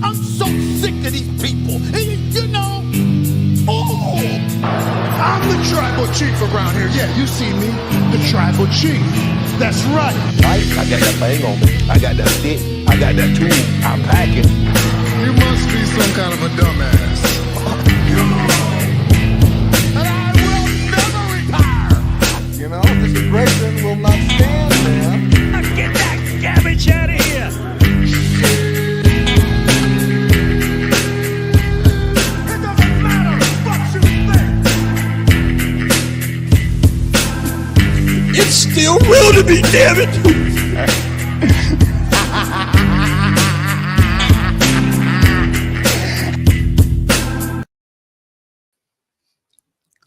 I'm so sick of these people. You know. Oh, I'm the tribal chief around here. Yeah, you see me, the tribal chief. That's right. Right? I got that thing on me. I got that stick. I got that tool. I'm packing. You must be some kind of a dumbass. and I will never retire. You know, this aggression will not stand, man. Get that garbage out of here! It doesn't matter what you think. It's still real to me, damn it!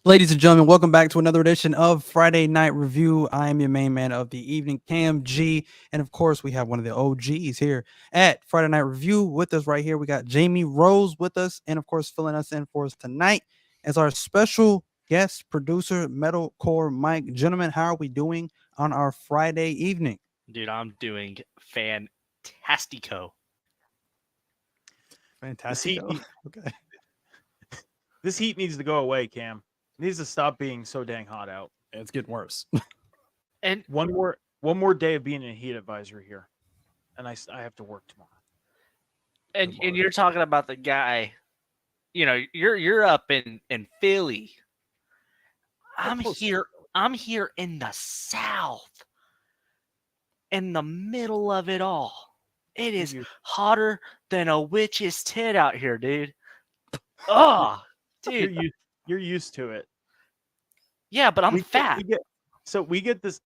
Ladies and gentlemen, welcome back to another edition of Friday Night Review. I am your main man of the evening, Cam G. And of course, we have one of the OGs here at Friday Night Review with us right here. We got Jamie Rose with us, and of course, filling us in for us tonight as our special guest producer, Metalcore Mike. Gentlemen, how are we doing on our Friday evening? Dude, I'm doing fantastico. Fantastic. Okay. This heat needs to go away, Cam. It needs to stop being so dang hot out. It's getting worse. And One more day of being in a heat advisory here, and I have to work tomorrow. and you're talking about the guy, you know, you're up in Philly. I'm here in the South, in the middle of it all. It is hotter than a witch's tit out here, dude. Oh, dude. You're used to it. Yeah, but I'm fat. We get this.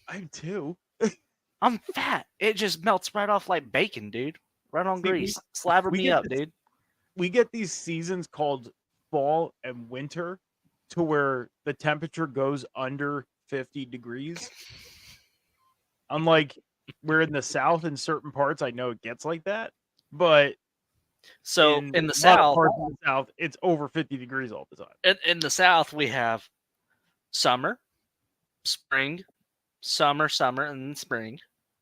I am too. I'm fat. It just melts right off like bacon, dude. Right on grease. Slaver me up, dude. We get these seasons called fall and winter to where the temperature goes under 50 degrees. Unlike we're in the South in certain parts, I know it gets like that, but So in in the a lot of South, parts of the South, it's over 50 degrees all the time. in the South, we have summer, spring, summer, and then spring,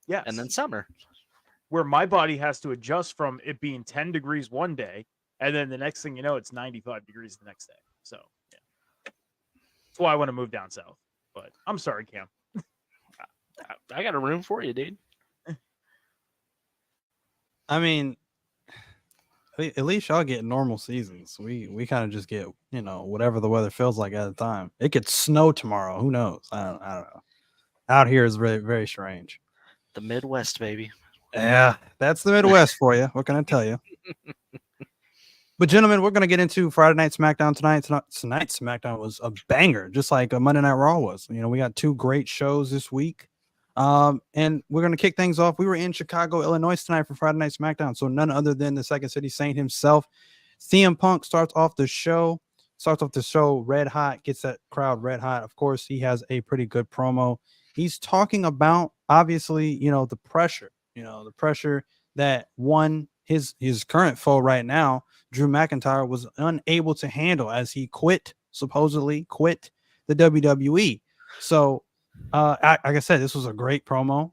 Yes. and then summer. Where my body has to adjust from it being 10 degrees one day, and then the next thing you know, it's 95 degrees the next day. So, yeah. That's why I want to move down south. But I'm sorry, Cam. I got a room for you, dude. I mean, at least y'all get normal seasons. We kind of just get, you know, whatever the weather feels like at the time. It could snow tomorrow. Who knows? I don't know. Out here is very, very strange. The Midwest, baby. Yeah, that's the Midwest for you. What can I tell you? But gentlemen, we're gonna get into Friday Night SmackDown tonight. Tonight's SmackDown was a banger, just like a Monday Night Raw was. You know, we got two great shows this week. And we're gonna kick things off. We were in Chicago, Illinois tonight for Friday Night SmackDown. So none other than the Second City Saint himself. CM Punk starts off the show red hot, gets that crowd red hot. Of course, he has a pretty good promo. He's talking about obviously, you know, the pressure that his current foe right now, Drew McIntyre, was unable to handle as he supposedly quit the WWE. So like I said, this was a great promo.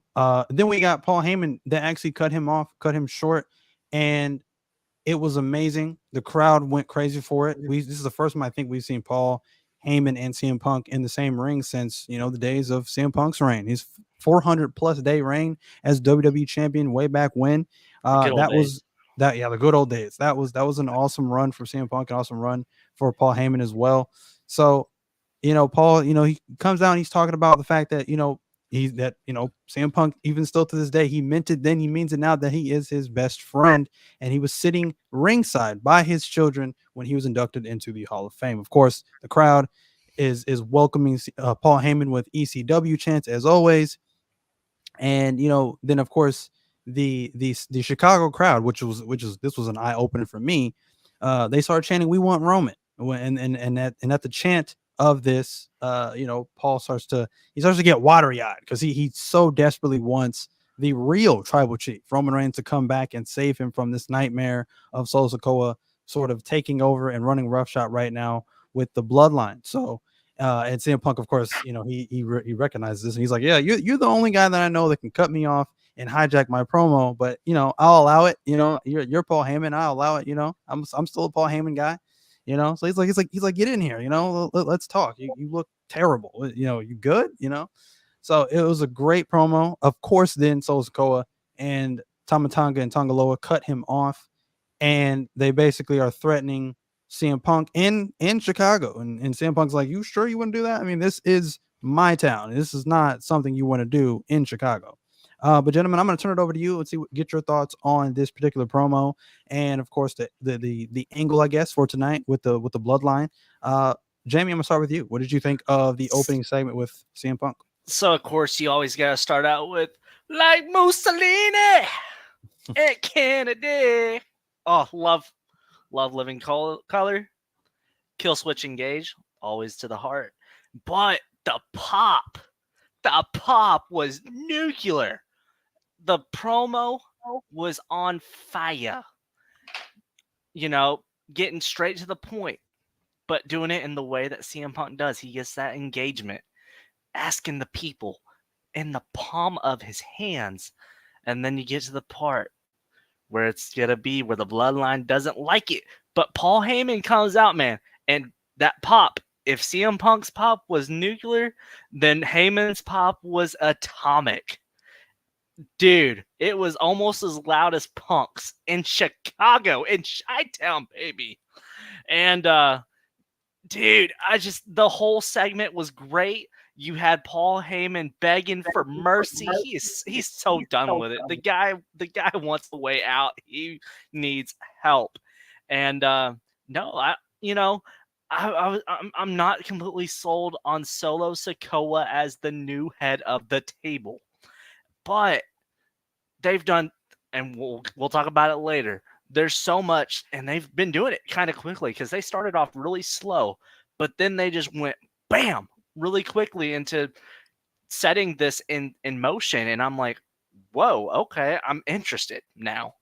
Then we got Paul Heyman that actually cut him short, and it was amazing. The crowd went crazy for it. This is the first time I think we've seen Paul Heyman and CM Punk in the same ring since, you know, the days of CM Punk's reign. His 400+ day reign as WWE champion way back when. The good old days. That was an awesome run for CM Punk, an awesome run for Paul Heyman as well. So, you know, Paul, you know, he comes down, he's talking about the fact that, you know, CM Punk, even still to this day, he meant it then, he means it now, that he is his best friend, and he was sitting ringside by his children when he was inducted into the Hall of Fame. Of course, the crowd is welcoming Paul Heyman with ECW chants as always, and you know, then of course the Chicago crowd, which was an eye opener for me. They started chanting, "We want Roman," and at the chant of this, you know, Paul starts to get watery eyed because he so desperately wants the real tribal chief, Roman Reigns, to come back and save him from this nightmare of Solo Sikoa sort of taking over and running roughshod right now with the bloodline. So, and CM Punk, of course, you know, he recognizes this and he's like, "Yeah, you're the only guy that I know that can cut me off and hijack my promo, but I'll allow it. You're Paul Heyman, I'll allow it. I'm still a Paul Heyman guy. So he's like, get in here. Let's talk. You look terrible. You good. So it was a great promo. Of course, then Solo Sikoa and Tamatanga and Tongaloa cut him off, and they basically are threatening CM Punk in Chicago. And CM Punk's like, you sure you wouldn't do that? I mean, this is my town. This is not something you want to do in Chicago. But gentlemen, I'm going to turn it over to you. Let's get your thoughts on this particular promo, and of course the angle, I guess, for tonight with the bloodline. Jamie, I'm going to start with you. What did you think of the opening segment with CM Punk? So of course you always got to start out with like Mussolini and Kennedy. Oh, love Living Color, Kill Switch Engage, always to the heart. But the pop was nuclear. The promo was on fire. Getting straight to the point, but doing it in the way that CM Punk does. He gets that engagement, asking the people in the palm of his hands. And then you get to the part where it's going to be where the bloodline doesn't like it. But Paul Heyman comes out, man. And that pop, if CM Punk's pop was nuclear, then Heyman's pop was atomic. Dude, it was almost as loud as Punk's in Chicago, in Chi-Town, baby. And, dude, the whole segment was great. You had Paul Heyman begging for mercy. He's so done with it. The guy wants the way out. He needs help. And I'm not completely sold on Solo Sikoa as the new head of the table, but they've done, and we'll talk about it later. There's so much, and they've been doing it kind of quickly because they started off really slow, but then they just went bam really quickly into setting this in motion. And I'm like, whoa, okay, I'm interested now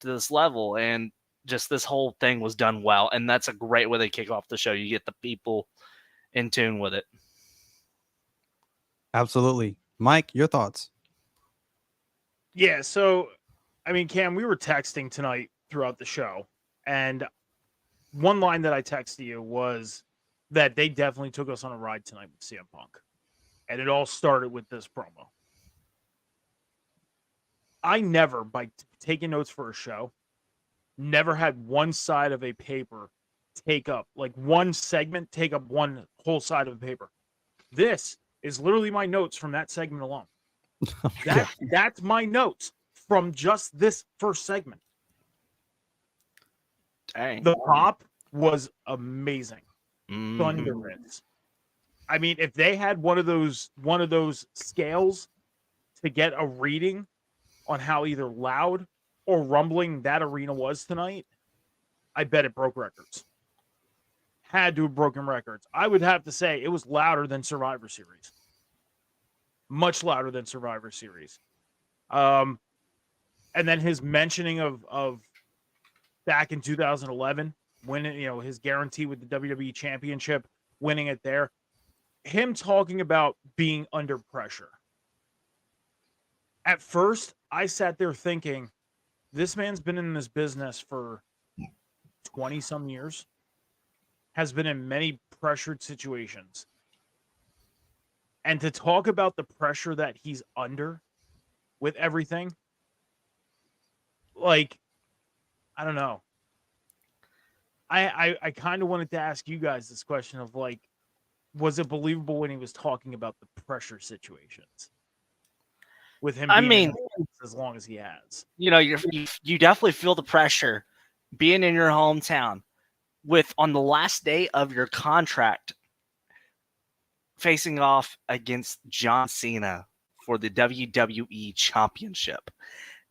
to this level. And just this whole thing was done well. And that's a great way they kick off the show. You get the people in tune with it. Absolutely. Mike, your thoughts? Yeah, so, I mean, Cam, we were texting tonight throughout the show, and one line that I texted you was that they definitely took us on a ride tonight with CM Punk, and it all started with this promo. I never, by taking notes for a show, never had one side of a paper take up, like one segment take up one whole side of the paper. This is literally my notes from that segment alone. That's my notes from just this first segment. Dang. The pop was amazing. Thunderous. I mean, if they had one of those scales to get a reading on how either loud or rumbling that arena was tonight, I bet it broke records. Had to have broken records. I would have to say it was louder than Survivor Series. Much louder than Survivor Series. And then his mentioning of back in 2011, winning, his guarantee with the WWE Championship, winning it there. Him talking about being under pressure. At first, I sat there thinking, this man's been in this business for 20 some years, has been in many pressured situations. And to talk about the pressure that he's under with everything, like, I don't know. I kind of wanted to ask you guys this question of, like, was it believable when he was talking about the pressure situations with him being in the as long as he has? You definitely feel the pressure being in your hometown on the last day of your contract, facing off against John Cena for the WWE Championship.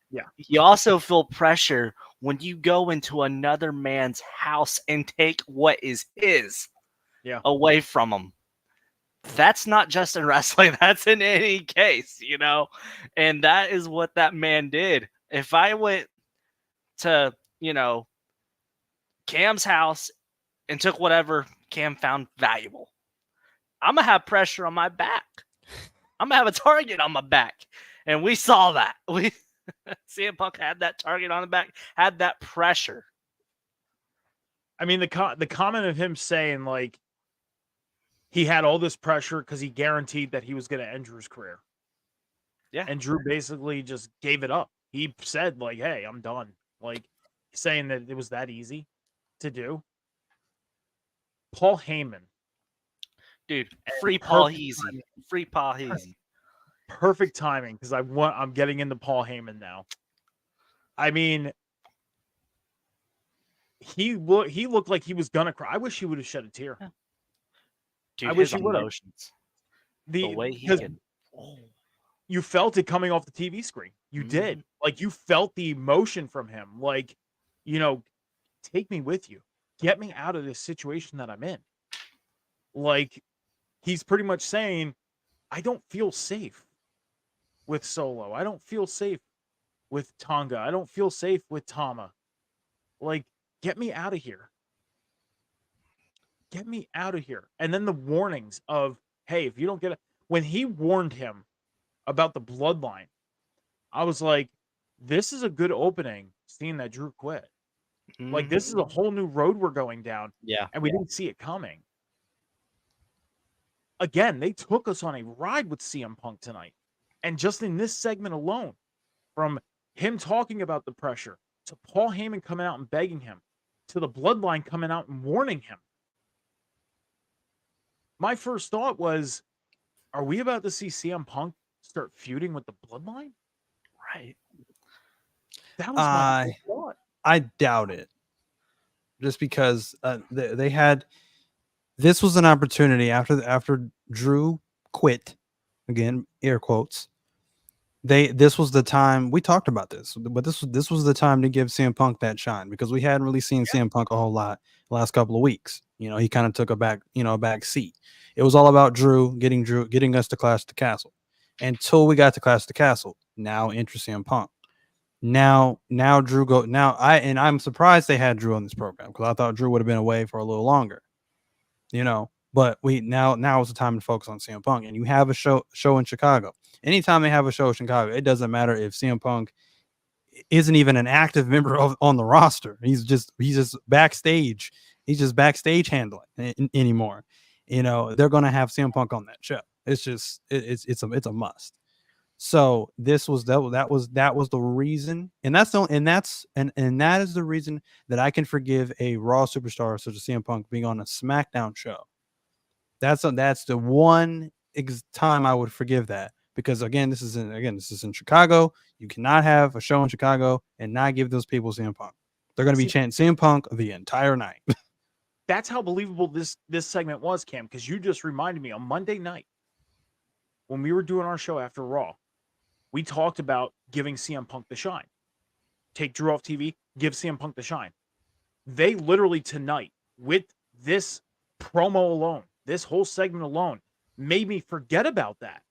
Yeah. You also feel pressure when you go into another man's house and take what is his away from him. That's not just in wrestling. That's in any case, and that is what that man did. If I went to, Cam's house and took whatever Cam found valuable, I'm going to have pressure on my back. I'm going to have a target on my back. And we saw that. We CM Punk had that target on the back, had that pressure. I mean, the comment of him saying like he had all this pressure because he guaranteed that he was going to end Drew's career. Yeah. And Drew basically just gave it up. He said like, "Hey, I'm done." Like saying that it was that easy to do. Paul Heyman, Dude, free Paul perfect Heasy. timing. Free Paul Heasy. Perfect timing because I'm getting into Paul Heyman now. I mean, he looked like he was gonna cry. I wish he would have shed a tear. Dude, I wish his he would've. emotions. The way he 'Cause can. you felt it coming off the TV screen. You did. Like you felt the emotion from him. Like, take me with you. Get me out of this situation that I'm in. Like he's pretty much saying, I don't feel safe with Solo. I don't feel safe with Tonga. I don't feel safe with Tama. Like, get me out of here. Get me out of here. And then the warnings of, hey, if you don't get it. When he warned him about the bloodline, I was like, this is a good opening seeing that Drew quit. Like, this is a whole new road we're going down. Yeah. And we didn't see it coming. Again, they took us on a ride with CM Punk tonight. And just in this segment alone, from him talking about the pressure to Paul Heyman coming out and begging him to the bloodline coming out and warning him. My first thought was, are we about to see CM Punk start feuding with the bloodline? Right. That was my first thought. I doubt it. Just because they had this was an opportunity after Drew quit, again air quotes. This was the time we talked about this, but this was the time to give CM Punk that shine because we hadn't really seen CM Punk a whole lot the last couple of weeks. He kind of took a back seat. It was all about Drew getting us to Clash of the Castle. Until we got to Clash of the Castle, now enter CM Punk. Now Drew I'm surprised they had Drew on this program because I thought Drew would have been away for a little longer. But now is the time to focus on CM Punk, and you have a show in Chicago. Anytime they have a show in Chicago, it doesn't matter if CM Punk isn't even an active member on the roster. He's just backstage. He's just backstage handling anymore. They're going to have CM Punk on that show. It's just it's a must. So that was the reason, and that is the reason that I can forgive a Raw superstar such as CM Punk being on a SmackDown show. That's the one time I would forgive that because this is in Chicago. You cannot have a show in Chicago and not give those people CM Punk. They're going to be chanting CM Punk the entire night. That's how believable this segment was, Cam, because you just reminded me on Monday night when we were doing our show after Raw. We talked about giving CM Punk the shine. Take Drew off TV, give CM Punk the shine. They literally tonight, with this promo alone, this whole segment alone, made me forget about that.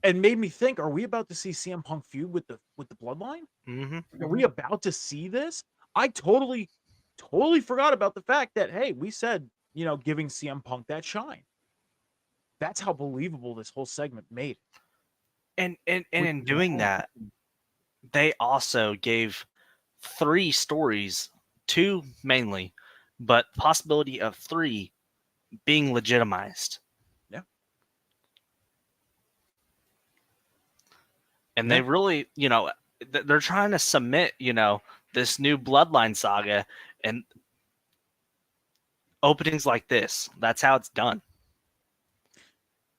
And made me think, are we about to see CM Punk feud with the bloodline? Are we about to see this? I totally forgot about the fact that, hey, we said, giving CM Punk that shine. That's how believable this whole segment made. And in doing that, they also gave 3 stories, 2 mainly, but possibility of 3 being legitimized. Yeah. And they really, they're trying to submit, this new bloodline saga and openings like this. That's how it's done.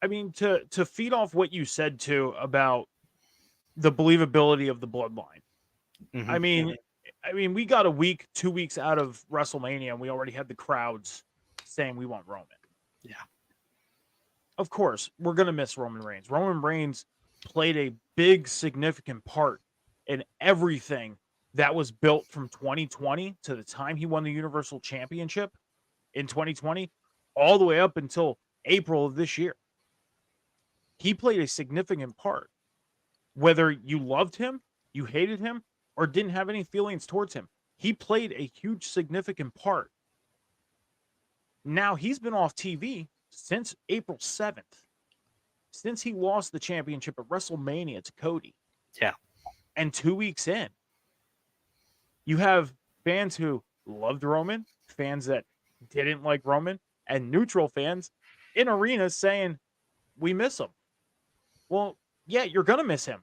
I mean, to feed off what you said too about the believability of the bloodline. I mean, we got 2 weeks out of WrestleMania, and we already had the crowds saying we want Roman. Yeah. Of course, we're gonna miss Roman Reigns. Roman Reigns played a big, significant part in everything that was built from 2020 to the time he won the Universal Championship in 2020, all the way up until April of this year. He played a significant part. Whether you loved him, you hated him, or didn't have any feelings towards him, he played a huge, significant part. Now he's been off TV since April 7th. since he lost the championship at WrestleMania to Cody. Yeah. And 2 weeks in, you have fans who loved Roman, fans that didn't like Roman, and neutral fans in arenas saying, we miss him. Well, yeah, you're going to miss him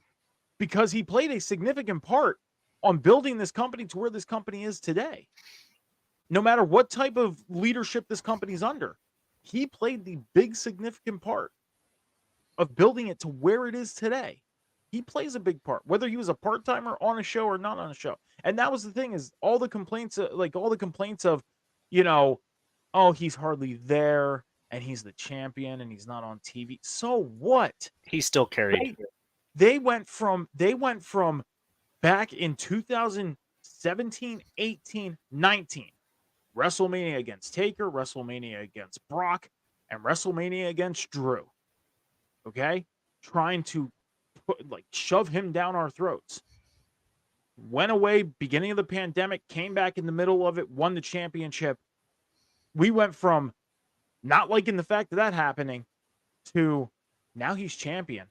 because he played a significant part on building this company to where this company is today. No matter what type of leadership this company's under, he played the big significant part of building it to where it is today. He plays a big part, whether he was a part-timer on a show or not on a show. And that was the thing, is all the complaints of, you know, oh, he's hardly there and he's the champion and he's not on TV. So what? He still carried. They went from back in 2017, 18, 19, WrestleMania against Taker, WrestleMania against Brock, and WrestleMania against Drew. Okay? Trying to shove him down our throats. Went away beginning of the pandemic, came back in the middle of it, won the championship. We went from not liking the fact of that happening to now he's champion.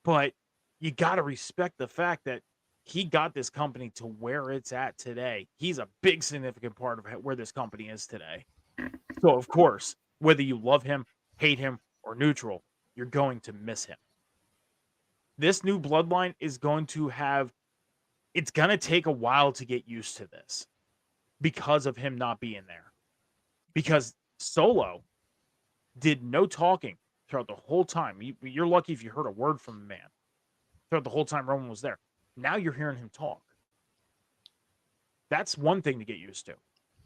But you got to respect the fact that he got this company to where it's at today. He's a big significant part of where this company is today. So, of course, whether you love him, hate him, or neutral, you're going to miss him. This new bloodline is going to it's going to take a while to get used to this because of him not being there. Because Solo did no talking throughout the whole time. You're lucky if you heard a word from the man throughout the whole time Roman was there. Now you're hearing him talk. That's one thing to get used to.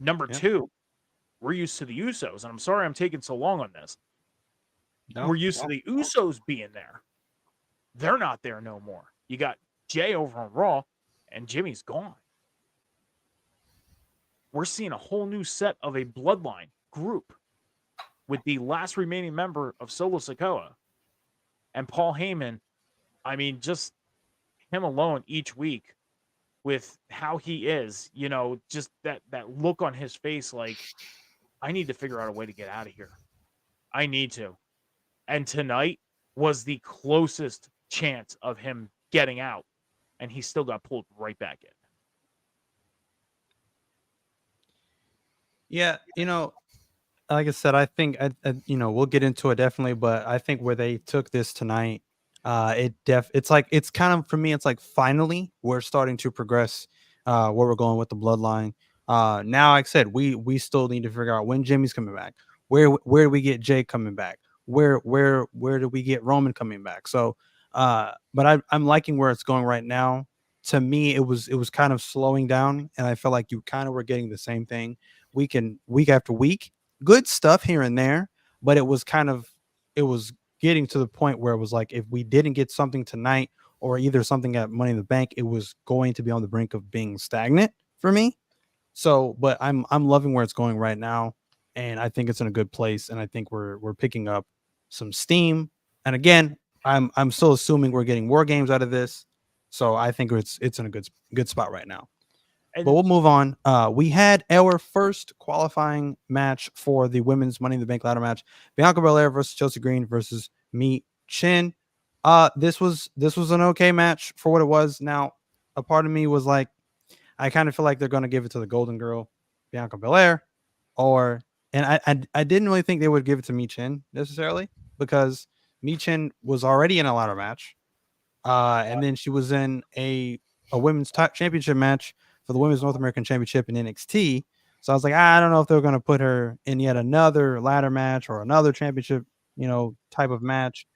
Number two, we're used to the Usos, and I'm sorry I'm taking so long on this. We're used to the Usos being there. They're not there no more. You got Jay over on Raw, and Jimmy's gone. We're seeing a whole new set of a bloodline group with the last remaining member of Solo Sikoa and Paul Heyman. I mean, just him alone each week with how he is, you know, just that look on his face like, I need to figure out a way to get out of here. I need to. And tonight was the closest chance of him getting out, and he still got pulled right back in. Yeah, you know, like I said, I think you know, we'll get into it definitely, but I think where they took this tonight, it's like, it's kind of, for me, it's like finally we're starting to progress where we're going with the bloodline. Now, like I said, we still need to figure out when Jimmy's coming back. Where do we get Jay coming back? Where do we get Roman coming back? So, but I'm liking where it's going right now. To me, it was kind of slowing down, and I felt like you kind of were getting the same thing week after week. Good stuff here and there, but it was getting to the point where it was like, if we didn't get something tonight or either something at Money in the Bank, it was going to be on the brink of being stagnant for me. So, but I'm loving where it's going right now, and I think it's in a good place, and I think we're picking up some steam. And again, I'm still assuming we're getting more games out of this, so I think it's in a good spot right now. And But we'll move on. We had our first qualifying match for the women's Money in the Bank ladder match: Bianca Belair versus Chelsea Green versus Mi Chin. This was an okay match for what it was. Now, a part of me was like, I kind of feel like they're going to give it to the Golden Girl, Bianca Belair, and I didn't really think they would give it to Mi Chin necessarily, because Mi Chin was already in a ladder match, and then she was in a women's championship match for the Women's North American Championship in NXT. So I was like, I don't know if they're going to put her in yet another ladder match or another championship, you know, type of match.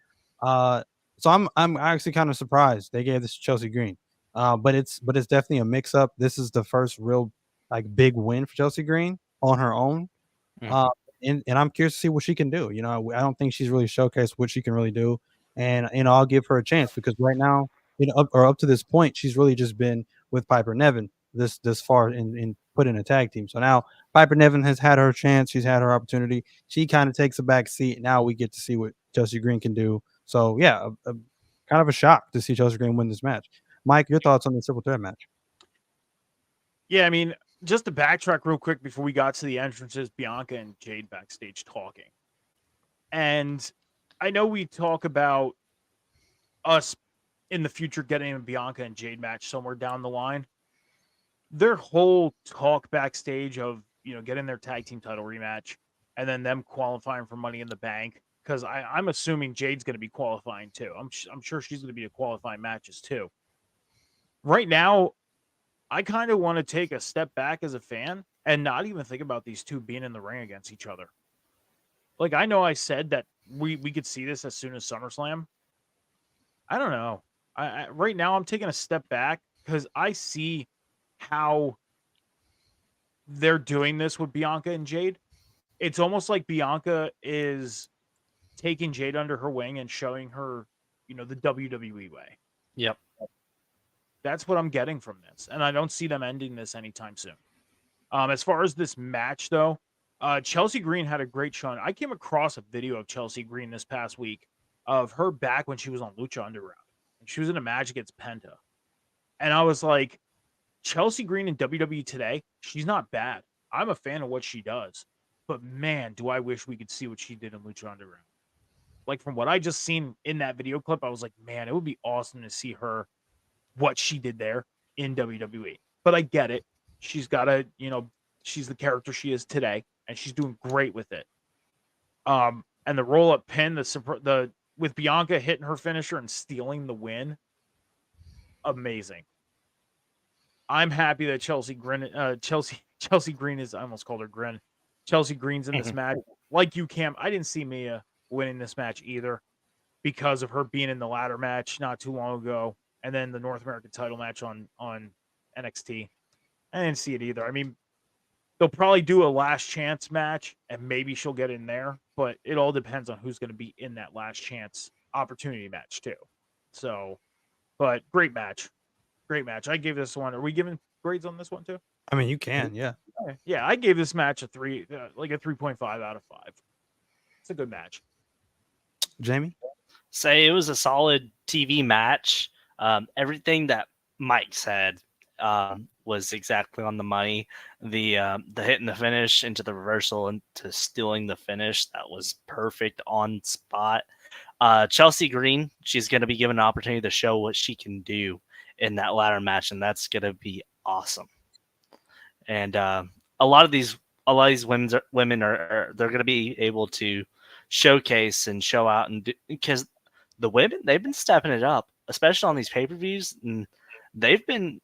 So I'm actually kind of surprised they gave this to Chelsea Green. But it's definitely a mix up. This is the first real like big win for Chelsea Green on her own. And I'm curious to see what she can do. You know, I don't think she's really showcased what she can really do. And, you know, I'll give her a chance, because right now, you know, up to this point, she's really just been with Piper Niven this far in put in a tag team. So now Piper Niven has had her chance. She's had her opportunity. She kind of takes a back seat. Now we get to see what Chelsea Green can do. So yeah, kind of a shock to see Chelsea Green win this match. Mike, your thoughts on the triple threat match? yeah, I mean, just to backtrack real quick before we got to the entrances, Bianca and Jade backstage talking. And I know we talk about us in the future getting a Bianca and Jade match somewhere down the line. Their whole talk backstage of getting their tag team title rematch and then them qualifying for Money in the Bank, because I'm assuming Jade's going to be qualifying too. I'm sure she's going to be a qualifying matches too. Right now, I kind of want to take a step back as a fan and not even think about these two being in the ring against each other. Like, I know I said that we could see this as soon as SummerSlam. I don't know. I right now I'm taking a step back because I see how they're doing this with Bianca and Jade. It's almost like Bianca is taking Jade under her wing and showing her, the WWE way. Yep. That's what I'm getting from this, and I don't see them ending this anytime soon. As far as this match, though, Chelsea Green had a great showing. I came across a video of Chelsea Green this past week of her back when she was on Lucha Underground. And she was in a match against Penta. And I was like, Chelsea Green in WWE today, she's not bad. I'm a fan of what she does. But man, do I wish we could see what she did in Lucha Underground. Like, from what I just seen in that video clip, I was like, man, it would be awesome to see her, what she did there in WWE. But I get it. She's got to, she's the character she is today, and she's doing great with it. And the roll-up pin, the with Bianca hitting her finisher and stealing the win, amazing. I'm happy that Chelsea Green is, I almost called her Grin. Chelsea Green's in this match. Like you, Cam, I didn't see Mia winning this match either because of her being in the ladder match not too long ago, and then the North American title match on NXT. I didn't see it either. I mean, they'll probably do a last chance match, and maybe she'll get in there, but it all depends on who's going to be in that last chance opportunity match too. So, but great match. Great match. I gave this one. Are we giving grades on this one too? I mean, you can, yeah. Yeah, I gave this match a 3.5 out of 5. It's a good match. Jamie? Say it was a solid TV match. Everything that Mike said was exactly on the money. The hit and the finish into the reversal into stealing the finish, that was perfect on spot. Chelsea Green, she's going to be given an opportunity to show what she can do in that ladder match, and that's going to be awesome. And a lot of these women are they're going to be able to showcase and show out, and because the women, they've been stepping it up, especially on these pay-per-views, and they've been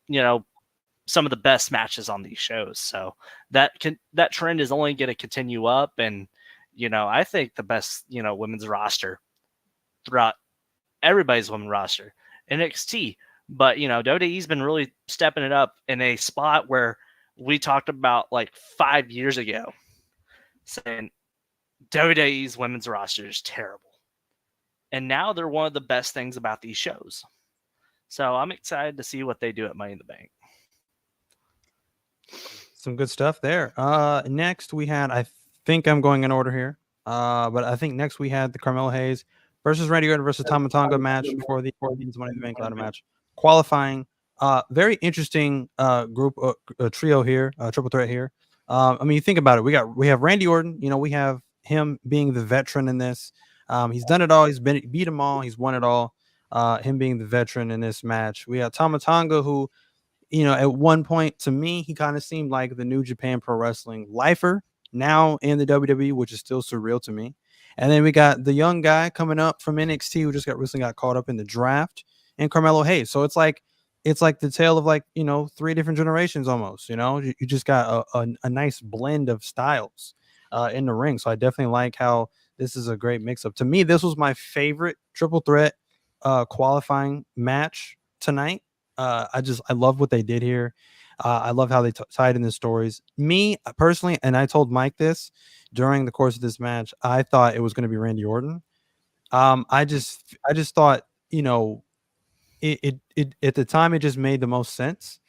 some of the best matches on these shows. So that trend is only going to continue up, and I think the best women's roster throughout everybody's women's roster, NXT. But WWE's been really stepping it up in a spot where we talked about like 5 years ago, saying WWE's women's roster is terrible, and now they're one of the best things about these shows. So I'm excited to see what they do at Money in the Bank. Some good stuff there. Next we had, I think I'm going in order here, but I think next we had the Carmelo Hayes versus Randy Orton versus Tama Tonga match for the Money in the Bank ladder match, qualifying. Very interesting group, trio here, triple threat here. I mean, you think about it. We have Randy Orton. We have him being the veteran in this. He's done it all. He's beat them all. He's won it all. Him being the veteran in this match. We have Tama Tonga, who, at one point to me, he kind of seemed like the New Japan Pro Wrestling lifer. Now in the WWE, which is still surreal to me. And then we got the young guy coming up from NXT who just recently got caught up in the draft, and Carmelo Hayes. So it's like the tale of 3 different generations almost. You just got a nice blend of styles in the ring. So I definitely like how this is a great mix up. To me, this was my favorite triple threat qualifying match tonight. I love what they did here. I love how they tied in the stories. Me personally, and I told Mike this during the course of this match, I thought it was going to be Randy Orton. I just thought, it at the time it just made the most sense.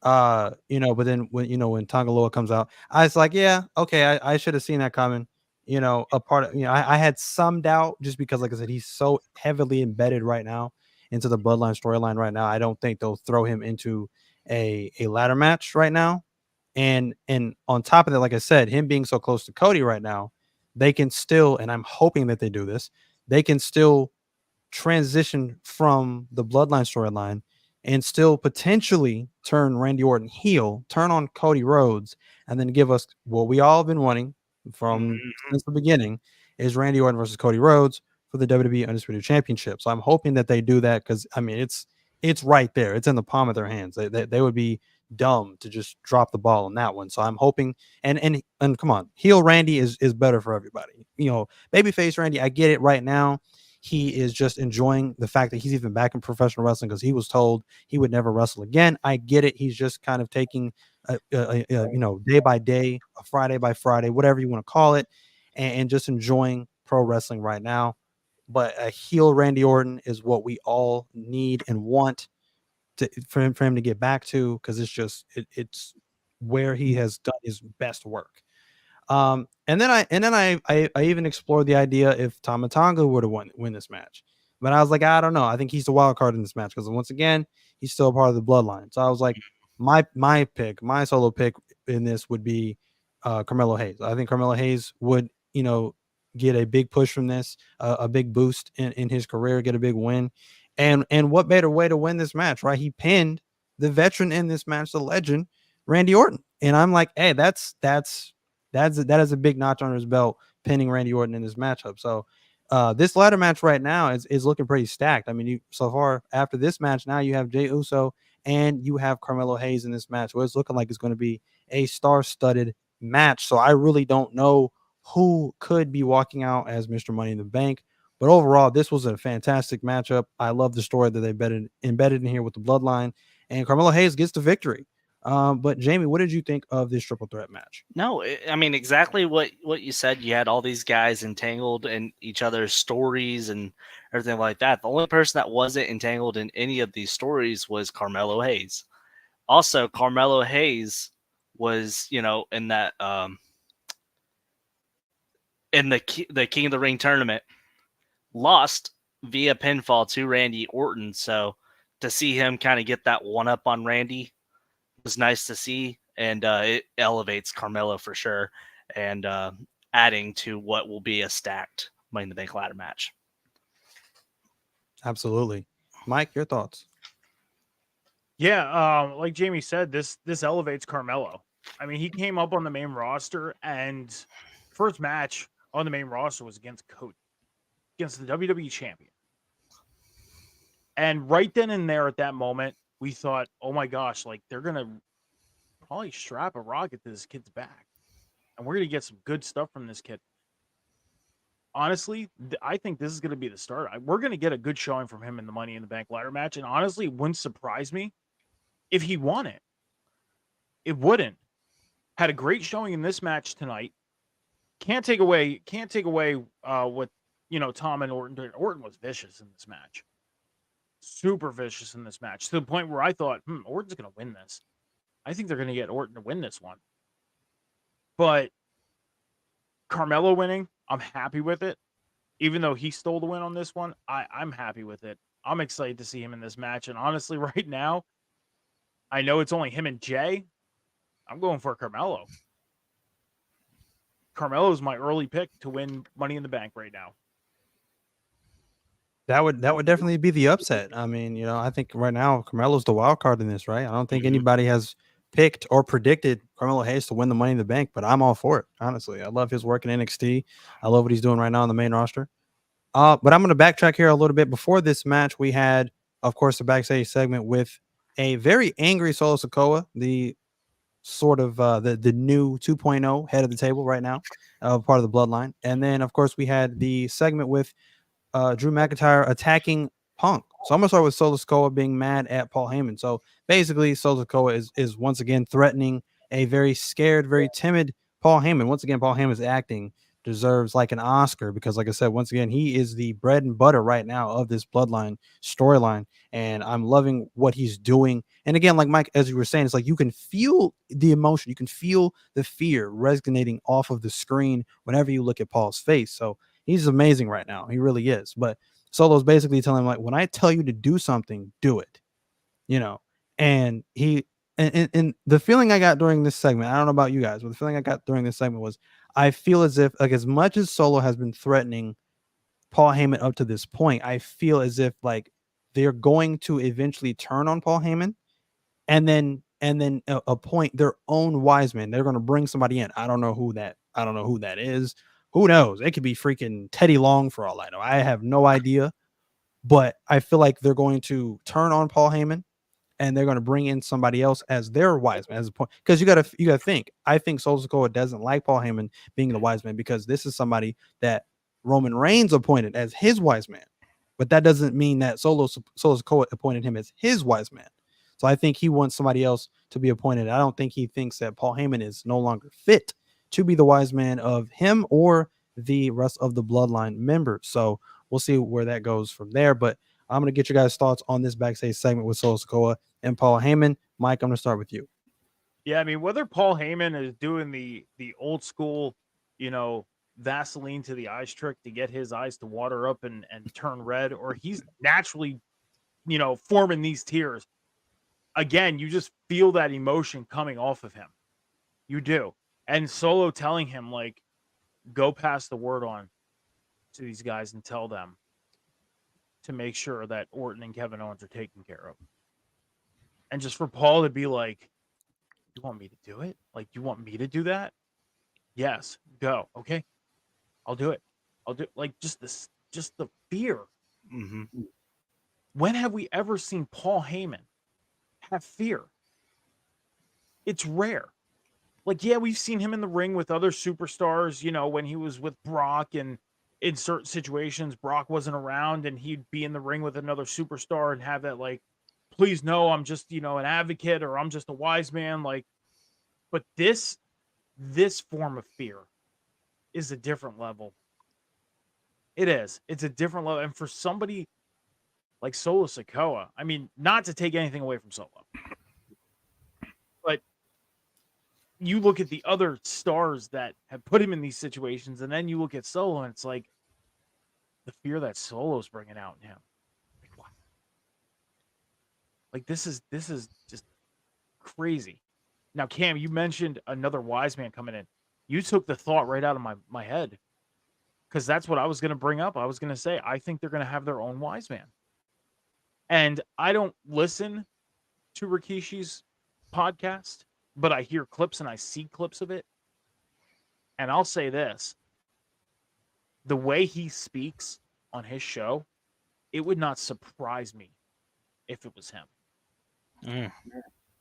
But then when Tangaloa comes out, I was like, yeah, okay, I should have seen that coming. I had some doubt just because, like I said, he's so heavily embedded right now into the Bloodline storyline right now. I don't think they'll throw him into a ladder match right now. And on top of that, like I said, him being so close to Cody right now, they can still, and I'm hoping that they do this, they can still transition from the bloodline storyline and still potentially turn Randy Orton heel, turn on Cody Rhodes, and then give us what we all have been wanting from since the beginning is Randy Orton versus Cody Rhodes for the WWE Undisputed Championship. So I'm hoping that they do that because I mean it's right there. It's in the palm of their hands. They would be dumb to just drop the ball on that one. So I'm hoping and come on, heel Randy is better for everybody. You know, babyface Randy, I get it right now. He is just enjoying the fact that he's even back in professional wrestling because he was told he would never wrestle again. I get it. He's just kind of taking, you know, day by day, a Friday by Friday, whatever you want to call it, and just enjoying pro wrestling right now. But a heel Randy Orton is what we all need and want for him to get back to because it's just it's where he has done his best work. And then I even explored the idea if Tama Tonga were to win this match, but I was like, I don't know. I think he's the wild card in this match because once again, he's still a part of the bloodline. So I was like, my solo pick in this would be Carmelo Hayes. I think Carmelo Hayes would, you know, get a big push from this, a big boost in his career, get a big win. And what better way to win this match, right? He pinned the veteran in this match, the legend, Randy Orton. And I'm like, hey, that is a big notch on his belt, pinning Randy Orton in this matchup. So this ladder match right now is looking pretty stacked. I mean, so far after this match, now you have Jey Uso and you have Carmelo Hayes in this match. Well, it's looking like it's going to be a star-studded match. So I really don't know who could be walking out as Mr. Money in the Bank. But overall, this was a fantastic matchup. I love the story that they embedded in here with the bloodline. And Carmelo Hayes gets the victory. But Jamie, what did you think of this triple threat match? No, I mean exactly what you said. You had all these guys entangled in each other's stories and everything like that. The only person that wasn't entangled in any of these stories was Carmelo Hayes. Also, Carmelo Hayes was, you know, in that in the King of the Ring tournament, lost via pinfall to Randy Orton. So to see him kind of get that one up on Randy was nice to see, and it elevates Carmelo for sure, and adding to what will be a stacked Money in the Bank ladder match. Absolutely. Mike, your thoughts? Yeah, like Jamie said, this elevates Carmelo. I mean, he came up on the main roster, and first match on the main roster was against Cody, against the WWE champion. And right then and there at that moment, we thought, oh my gosh, like they're going to probably strap a rocket to this kid's back. And we're going to get some good stuff from this kid. Honestly, I think this is going to be the start. We're going to get a good showing from him in the Money in the Bank ladder match. And honestly, it wouldn't surprise me if he won it. It wouldn't. Had a great showing in this match tonight. Can't take away what, you know, Tom and Orton did. Orton was vicious in this match. Super vicious in this match, to the point where I thought, Orton's going to win this. I think they're going to get Orton to win this one. But Carmelo winning, I'm happy with it. Even though he stole the win on this one, I'm happy with it. I'm excited to see him in this match. And honestly, right now, I know it's only him and Jay. I'm going for Carmelo. Carmelo's my early pick to win Money in the Bank right now. That would definitely be the upset. I mean, you know, I think right now Carmelo's the wild card in this, right? I don't think anybody has picked or predicted Carmelo Hayes to win the Money in the Bank, but I'm all for it. Honestly, I love his work in NXT. I love what he's doing right now on the main roster. But I'm going to backtrack here a little bit. Before this match, we had, of course, the backstage segment with a very angry Solo Sikoa, the sort of the new 2.0 head of the table right now, part of the bloodline. And then, of course, we had the segment with Drew McIntyre attacking Punk. So I'm gonna start with Solo Sikoa being mad at Paul Heyman. So basically, Solo Sikoa is once again threatening a very scared, very timid Paul Heyman. Once again, Paul Heyman's acting deserves like an Oscar because, like I said, once again, he is the bread and butter right now of this bloodline storyline, and I'm loving what he's doing. And again, like Mike, as you were saying, it's like you can feel the emotion, you can feel the fear resonating off of the screen whenever you look at Paul's face. So he's amazing right now. He really is. But Solo's basically telling him, like, when I tell you to do something, do it. You know, and he and the feeling I got during this segment, I don't know about you guys, but the feeling I got during this segment was I feel as if, like, as much as Solo has been threatening Paul Heyman up to this point, I feel as if like they're going to eventually turn on Paul Heyman and then appoint their own wise man. They're going to bring somebody in. I don't know who that is. Who knows? It could be freaking Teddy Long for all I know. I have no idea. But I feel like they're going to turn on Paul Heyman and they're going to bring in somebody else as their wise man as a point. Because you gotta think. I think Solo Sikoa doesn't like Paul Heyman being the wise man because this is somebody that Roman Reigns appointed as his wise man. But that doesn't mean that Solo Sikoa appointed him as his wise man. So I think he wants somebody else to be appointed. I don't think he thinks that Paul Heyman is no longer fit to be the wise man of him or the rest of the bloodline members. So we'll see where that goes from there. But I'm going to get your guys' thoughts on this backstage segment with Solo Sikoa and Paul Heyman. Mike, I'm going to start with you. Yeah, I mean, whether Paul Heyman is doing the old school, Vaseline to the eyes trick to get his eyes to water up and turn red, or he's naturally, forming these tears. Again, you just feel that emotion coming off of him. You do. And Solo telling him, like, go pass the word on to these guys and tell them to make sure that Orton and Kevin Owens are taken care of. And just for Paul to be like, you want me to do it? Like, you want me to do that? Yes, go. Okay. I'll do it. Like, just the fear. Mm-hmm. When have we ever seen Paul Heyman have fear? It's rare. Like, yeah, we've seen him in the ring with other superstars, when he was with Brock, and in certain situations, Brock wasn't around and he'd be in the ring with another superstar and have that, like, please no, I'm just, an advocate, or I'm just a wise man. Like, but this form of fear is a different level. It is. It's a different level. And for somebody like Solo Sikoa, I mean, not to take anything away from Solo, but you look at the other stars that have put him in these situations, and then you look at Solo, and it's like the fear that Solo's bringing out in him. Like, wow. Like, this is just crazy. Now, Cam, you mentioned another wise man coming in. You took the thought right out of my head, because that's what I was going to bring up. I was going to say, I think they're going to have their own wise man. And I don't listen to Rikishi's podcast, but I hear clips and I see clips of it. And I'll say this. The way he speaks on his show, it would not surprise me if it was him. Mm.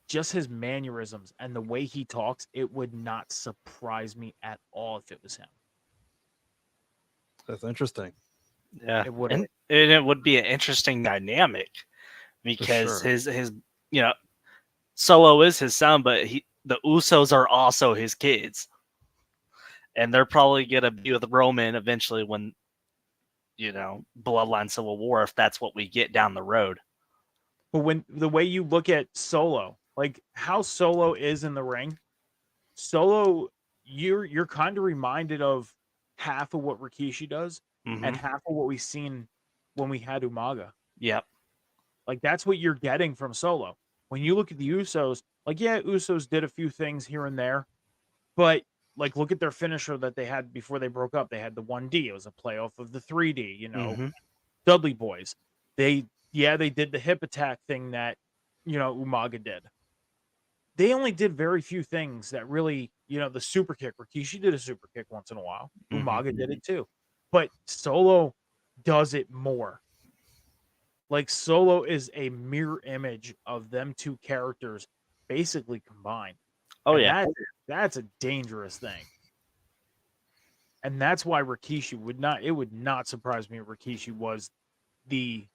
Just his mannerisms and the way he talks, it would not surprise me at all if it was him. That's interesting. Yeah, It would. and it would be an interesting dynamic because sure. his Solo is his son, but the Usos are also his kids, and they're probably gonna be with Roman eventually when Bloodline Civil War, if that's what we get down the road. But when the way you look at Solo, like how Solo is in the ring, Solo, you're kind of reminded of half of what Rikishi does. Mm-hmm. And half of what we've seen when we had Umaga. Yep. Like, that's what you're getting from Solo. When you look at the Usos, like, yeah, Usos did a few things here and there, but, like, look at their finisher that they had before they broke up. They had the 1D. It was a playoff of the 3D, Mm-hmm. Dudley Boys. They did the hip attack thing that, Umaga did. They only did very few things that really, the super kick. Rikishi did a super kick once in a while. Mm-hmm. Umaga did it too. But Solo does it more. Like, Solo is a mirror image of them two characters basically combined. Oh, and yeah. That's a dangerous thing. And that's why Rikishi would not surprise me if Rikishi was the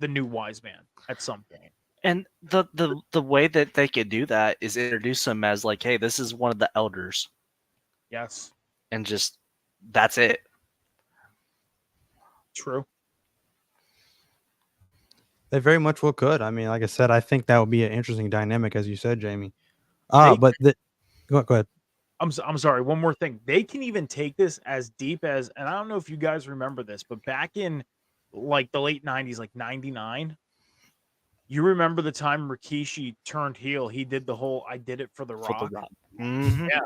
new wise man at some point. And the way that they could do that is introduce him as like, hey, this is one of the elders. Yes. And just, that's it. True. They very much well could. I mean, like I said, I think that would be an interesting dynamic, as you said, Jamie. Go ahead. I'm sorry. One more thing. They can even take this as deep as, and I don't know if you guys remember this, but back in like the late 90s, like 99, you remember the time Rikishi turned heel? He did the whole "I did it for the Rock." Mm-hmm. Yeah.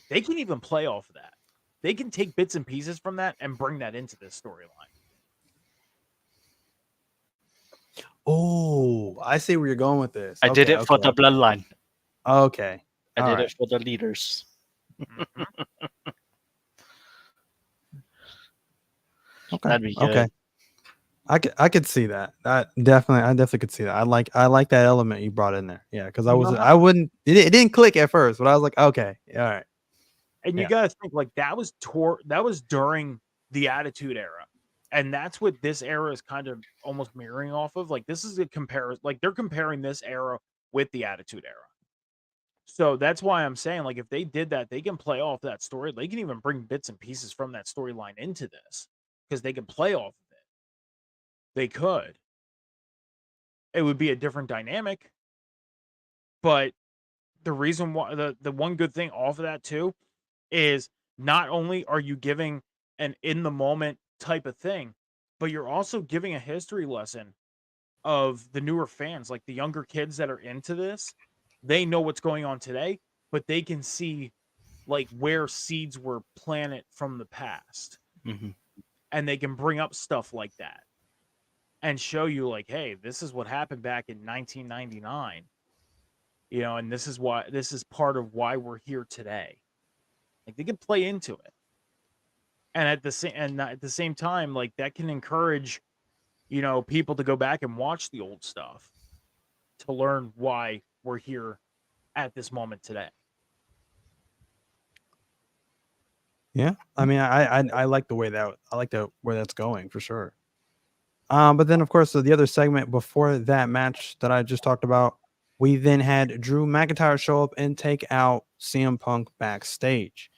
They can even play off of that. They can take bits and pieces from that and bring that into this storyline. Oh, I see where you're going with this. I did Okay, it for okay, the bloodline. okay. I All did right. it for the leaders. Mhm. Okay. That'd be Okay. good. I could see that. I definitely could see that. I like that element you brought in there. Yeah, because You know I wouldn't it didn't click at first, but I was like, okay, all right. And you Yeah. gotta think like that was during the Attitude Era. And that's what this era is kind of almost mirroring off of. Like this is a comparison, like they're comparing this era with the Attitude Era. So that's why I'm saying, like, if they did that, they can play off that story. They can even bring bits and pieces from that storyline into this because they can play off of it. They could. It would be a different dynamic, but the reason why the one good thing off of that too is not only are you giving an in the moment type of thing, but you're also giving a history lesson of the newer fans, like the younger kids that are into this. They know what's going on today, but they can see like where seeds were planted from the past, Hmm. and they can bring up stuff like that and show you like, hey, this is what happened back in 1999, and this is part of why we're here today. Like they can play into it, and at the same time, like that can encourage people to go back and watch the old stuff to learn why we're here at this moment today. Yeah. I mean, I like the way that I like the where that's going for sure. But then of course the other segment before that match that I just talked about, we then had Drew McIntyre show up and take out CM Punk backstage.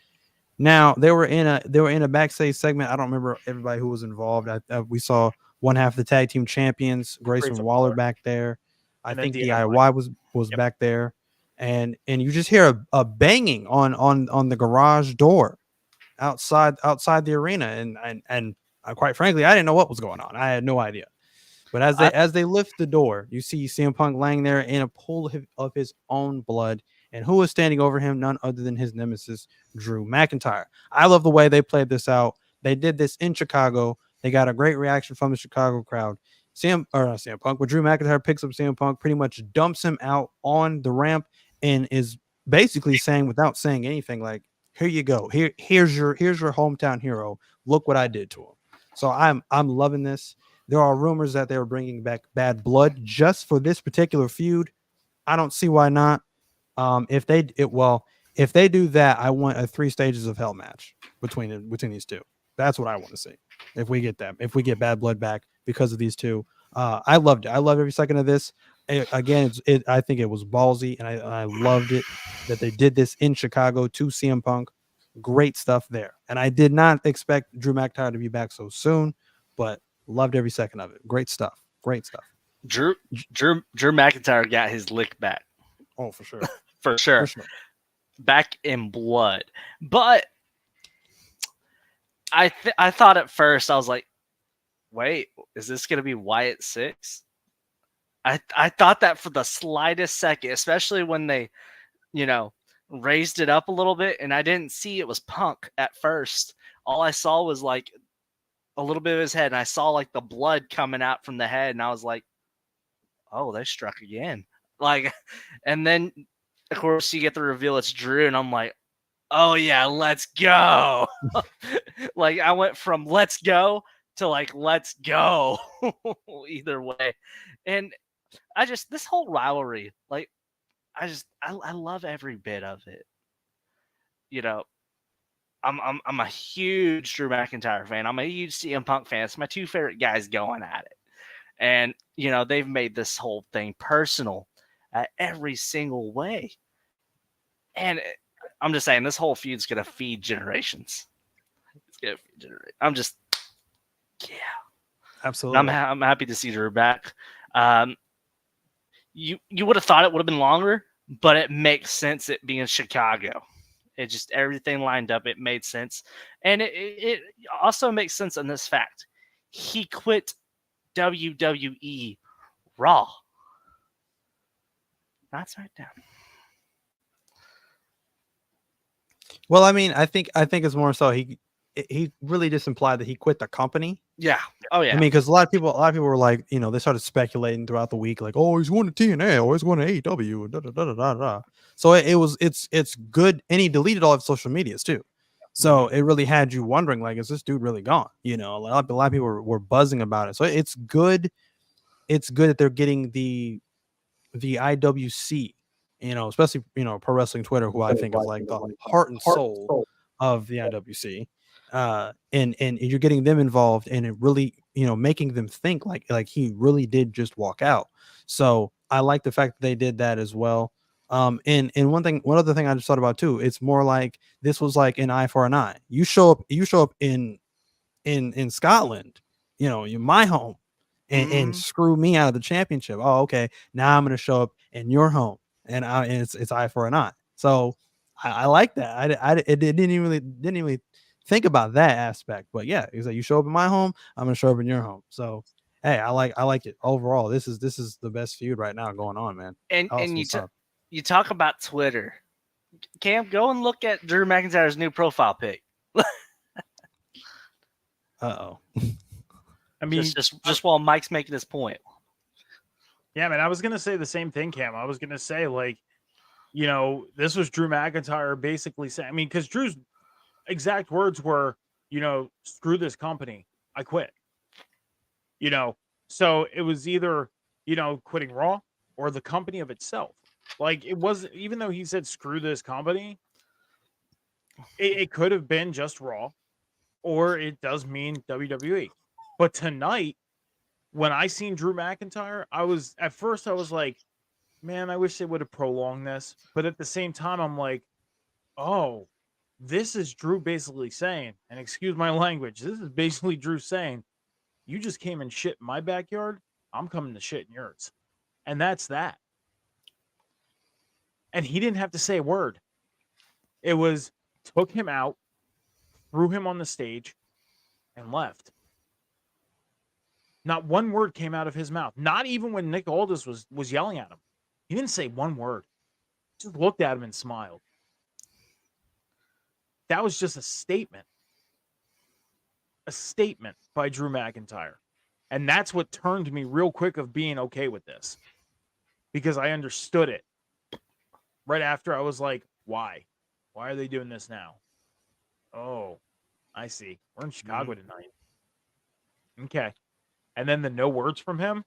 Now they were in a backstage segment. I don't remember everybody who was involved. We saw one half of the tag team champions, Grayson Grayson Waller, Waller, back there. I and then think DIY. DIY was Yep. back there, and you just hear a banging on the garage door outside the arena, and quite frankly, I didn't know what was going on. I had no idea. But as I, they lift the door, you see CM Punk laying there in a pool of his own blood. And who is standing over him? None other than his nemesis, Drew McIntyre. I love the way they played this out. They did this in Chicago. They got a great reaction from the Chicago crowd. Not CM Punk, but Drew McIntyre picks up CM Punk, pretty much dumps him out on the ramp, and is basically saying, without saying anything, like, "Here you go. Here's your hometown hero. Look what I did to him." So I'm loving this. There are rumors that they were bringing back Bad Blood just for this particular feud. I don't see why not. If they do that, I want a 3 stages of hell match between these two. That's what I want to see. If we get them, if we get Bad Blood back because of these two, I loved it. I loved every second of this. Again, I think it was ballsy, and I loved it that they did this in Chicago to CM Punk. Great stuff there, and I did not expect Drew McIntyre to be back so soon, but loved every second of it. Great stuff. Great stuff. Drew McIntyre got his lick back Oh, for sure. for sure. For sure. Back in blood. But I thought at first, I was like, wait, is this gonna be Wyatt 6? I thought that for the slightest second, especially when they, raised it up a little bit, and I didn't see it was Punk at first. All I saw was like a little bit of his head, and I saw like the blood coming out from the head, and I was like, oh, they struck again. Like, and then of course you get the reveal it's Drew, and I'm like, oh yeah, let's go. Like I went from let's go to like let's go either way. And this whole rivalry, like I love every bit of it. You know, I'm a huge Drew McIntyre fan. I'm a huge CM Punk fan. It's my two favorite guys going at it. And they've made this whole thing personal every single way. And I'm just saying, this whole feud's gonna feed generations. It's gonna feed generations. Yeah. Absolutely. I'm happy to see Drew back. You would have thought it would have been longer, but it makes sense it being Chicago. It just everything lined up. It made sense, and it also makes sense in this fact: he quit WWE Raw, not SmackDown. Well, I mean, I think it's more so he really just implied that he quit the company. Yeah. Oh yeah. I mean, because a lot of people were like, they started speculating throughout the week, like, oh, he's going to TNA, or he's going to AEW, da da da da da da. So it's good, and he deleted all of social medias too. So it really had you wondering, like, is this dude really gone? A lot of people were buzzing about it. So it's good. It's good that they're getting the IWC, especially Pro Wrestling Twitter, who I think is like the heart and soul of the IWC. And you're getting them involved, and it really making them think like he really did just walk out. So I like the fact that they did that as well. And one other thing I just thought about too, it's more like this was like an eye for an eye. You show up in Scotland, in my home, and screw me out of the championship. Oh, okay. Now I'm going to show up in your home, and it's eye for an eye. So I like that. It didn't really think about that aspect, but yeah, it's like you show up in my home, I'm going to show up in your home. So hey, I like it overall. This is the best feud right now going on, man. And you talk about Twitter. Cam, go and look at Drew McIntyre's new profile pic. Uh-oh. I mean, just while Mike's making this point. Yeah, man, I was gonna say the same thing, Cam. I was gonna say, like, this was Drew McIntyre basically saying, I mean, because Drew's exact words were, screw this company, I quit. So it was either, quitting Raw or the company of itself. Like, it was, even though he said screw this company, it could have been just Raw, or it does mean WWE. But tonight, when I seen Drew McIntyre, at first I was like, man, I wish they would have prolonged this. But at the same time, I'm like, oh, this is Drew basically saying, and excuse my language, this is basically Drew saying, you just came and shit in my backyard, I'm coming to shit in yours. And that's that. And he didn't have to say a word. It was took him out, threw him on the stage, and left. Not one word came out of his mouth. Not even when Nick Aldis was yelling at him. He didn't say one word. He just looked at him and smiled. That was just a statement. A statement by Drew McIntyre. And that's what turned me real quick of being okay with this. Because I understood it. Right after, I was like, why? Why are they doing this now? Oh, I see. We're in Chicago tonight. Okay. And then the no words from him.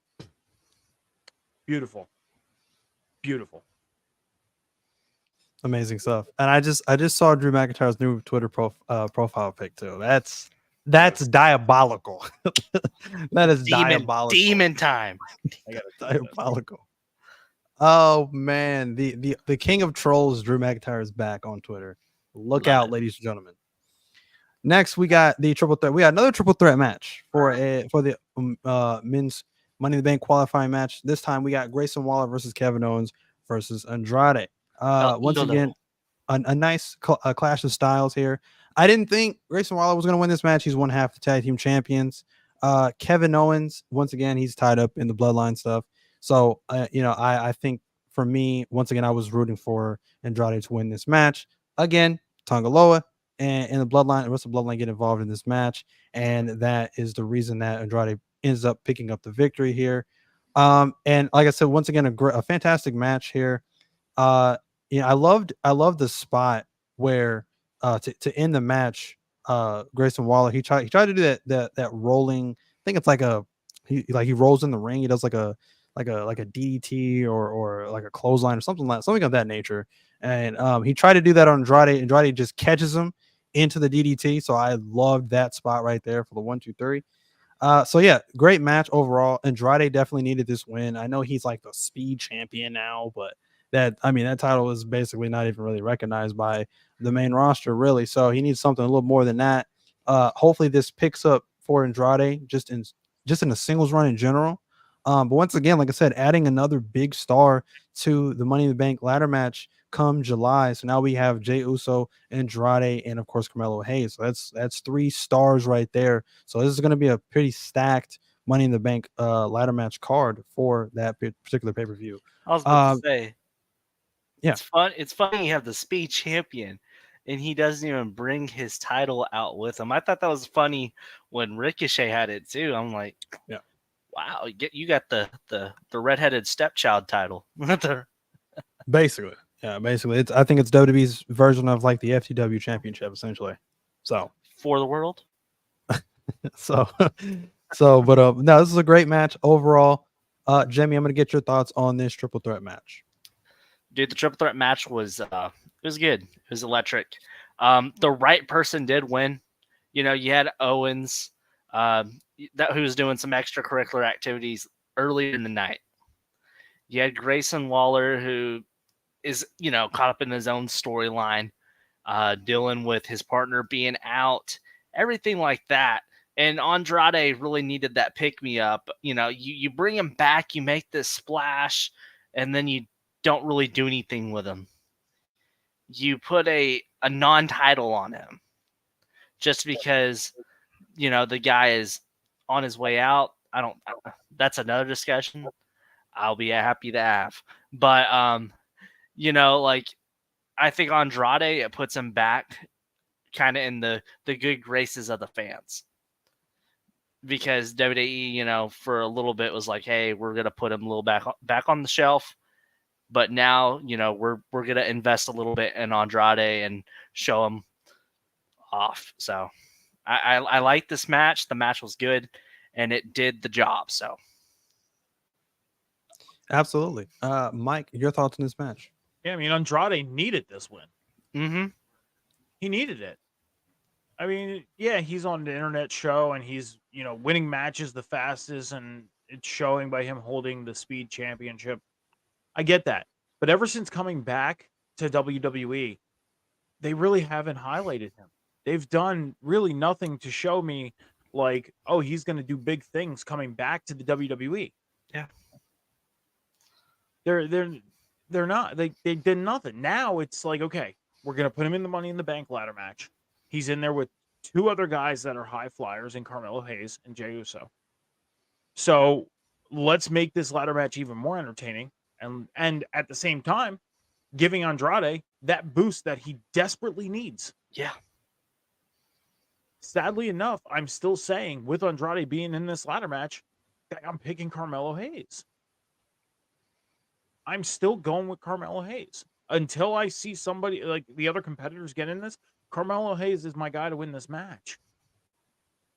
Beautiful. Beautiful. Amazing stuff. And I just saw Drew McIntyre's new Twitter profile pic too. That's diabolical. That is diabolical. Demon time. Diabolical. Oh man, the king of trolls, Drew McIntyre, is back on Twitter. Look out, ladies and gentlemen. Next, we got the triple threat. We got another triple threat match for the men's Money in the Bank qualifying match. This time, we got Grayson Waller versus Kevin Owens versus Andrade. Once again, a nice clash of styles here. I didn't think Grayson Waller was going to win this match. He's one half the tag team champions. Kevin Owens, once again, he's tied up in the bloodline stuff. So, I think for me, once again, I was rooting for Andrade to win this match. Again, Tongaloa and the bloodline, the rest of the bloodline get involved in this match. And that is the reason that Andrade ends up picking up the victory here. And like I said, once again, a fantastic match here. I loved the spot where to end the match, Grayson Waller, he tried to do that rolling. I think it's like he rolls in the ring. He does like a DDT or like a clothesline or something of that nature. And he tried to do that on Andrade. Andrade just catches him into the DDT. So I loved that spot right there for the 1, 2, 3. So yeah, great match overall. Andrade definitely needed this win. I know he's like the speed champion now, but that title is basically not even really recognized by the main roster, really. So he needs something a little more than that. Hopefully this picks up for Andrade just in a singles run in general. But once again, like I said, adding another big star to the Money in the Bank ladder match come July. So now we have Jey Uso, Andrade, and of course Carmelo Hayes. So that's 3 stars right there. So this is going to be a pretty stacked Money in the Bank ladder match card for that particular pay-per-view. I was about to say, yeah, it's fun. It's funny you have the speed champion and he doesn't even bring his title out with him. I thought that was funny when Ricochet had it too. I'm like, Yeah. wow, you got the redheaded stepchild title. Basically. Yeah, basically. I think it's WWE's version of like the FTW championship, essentially. So For the world. so but no, this is a great match overall. Jimmy, I'm gonna get your thoughts on this triple threat match. Dude, the triple threat match was it was good. It was electric. The right person did win. You know, you had Owens, who was doing some extracurricular activities earlier in the night. You had Grayson Waller, who is, you know, caught up in his own storyline, dealing with his partner being out, everything like that. And Andrade really needed that pick me up. You know, you bring him back, you make this splash, and then you don't really do anything with him. You put a non-title on him just because, you know, the guy is on his way out. That's another discussion I'll be happy to have. But you know, like, I think Andrade, it puts him back kind of in the good graces of the fans. Because WWE, you know, for a little bit was like, hey, we're gonna put him a little back on the shelf. But now, you know, we're gonna invest a little bit in Andrade and show him off. So I like this match. The match was good and it did the job. So Absolutely. Mike, your thoughts on this match? Yeah, I mean, Andrade needed this win. mm-hmm. He needed it. I mean, yeah, he's on the internet show and he's, you know, winning matches the fastest, and it's showing by him holding the Speed Championship. I get that. But ever since coming back to WWE, they really haven't highlighted him. They've done really nothing to show me like, oh, he's going to do big things coming back to the WWE. Yeah. They're not. They did nothing. Now it's like, okay, we're going to put him in the Money in the Bank ladder match. He's in there with two other guys that are high flyers in Carmelo Hayes and Jey Uso. So let's make this ladder match even more entertaining. And at the same time, giving Andrade that boost that he desperately needs. Yeah. Sadly enough, I'm still saying with Andrade being in this ladder match, that I'm picking Carmelo Hayes. I'm still going with Carmelo Hayes. Until I see somebody like the other competitors get in this, Carmelo Hayes is my guy to win this match.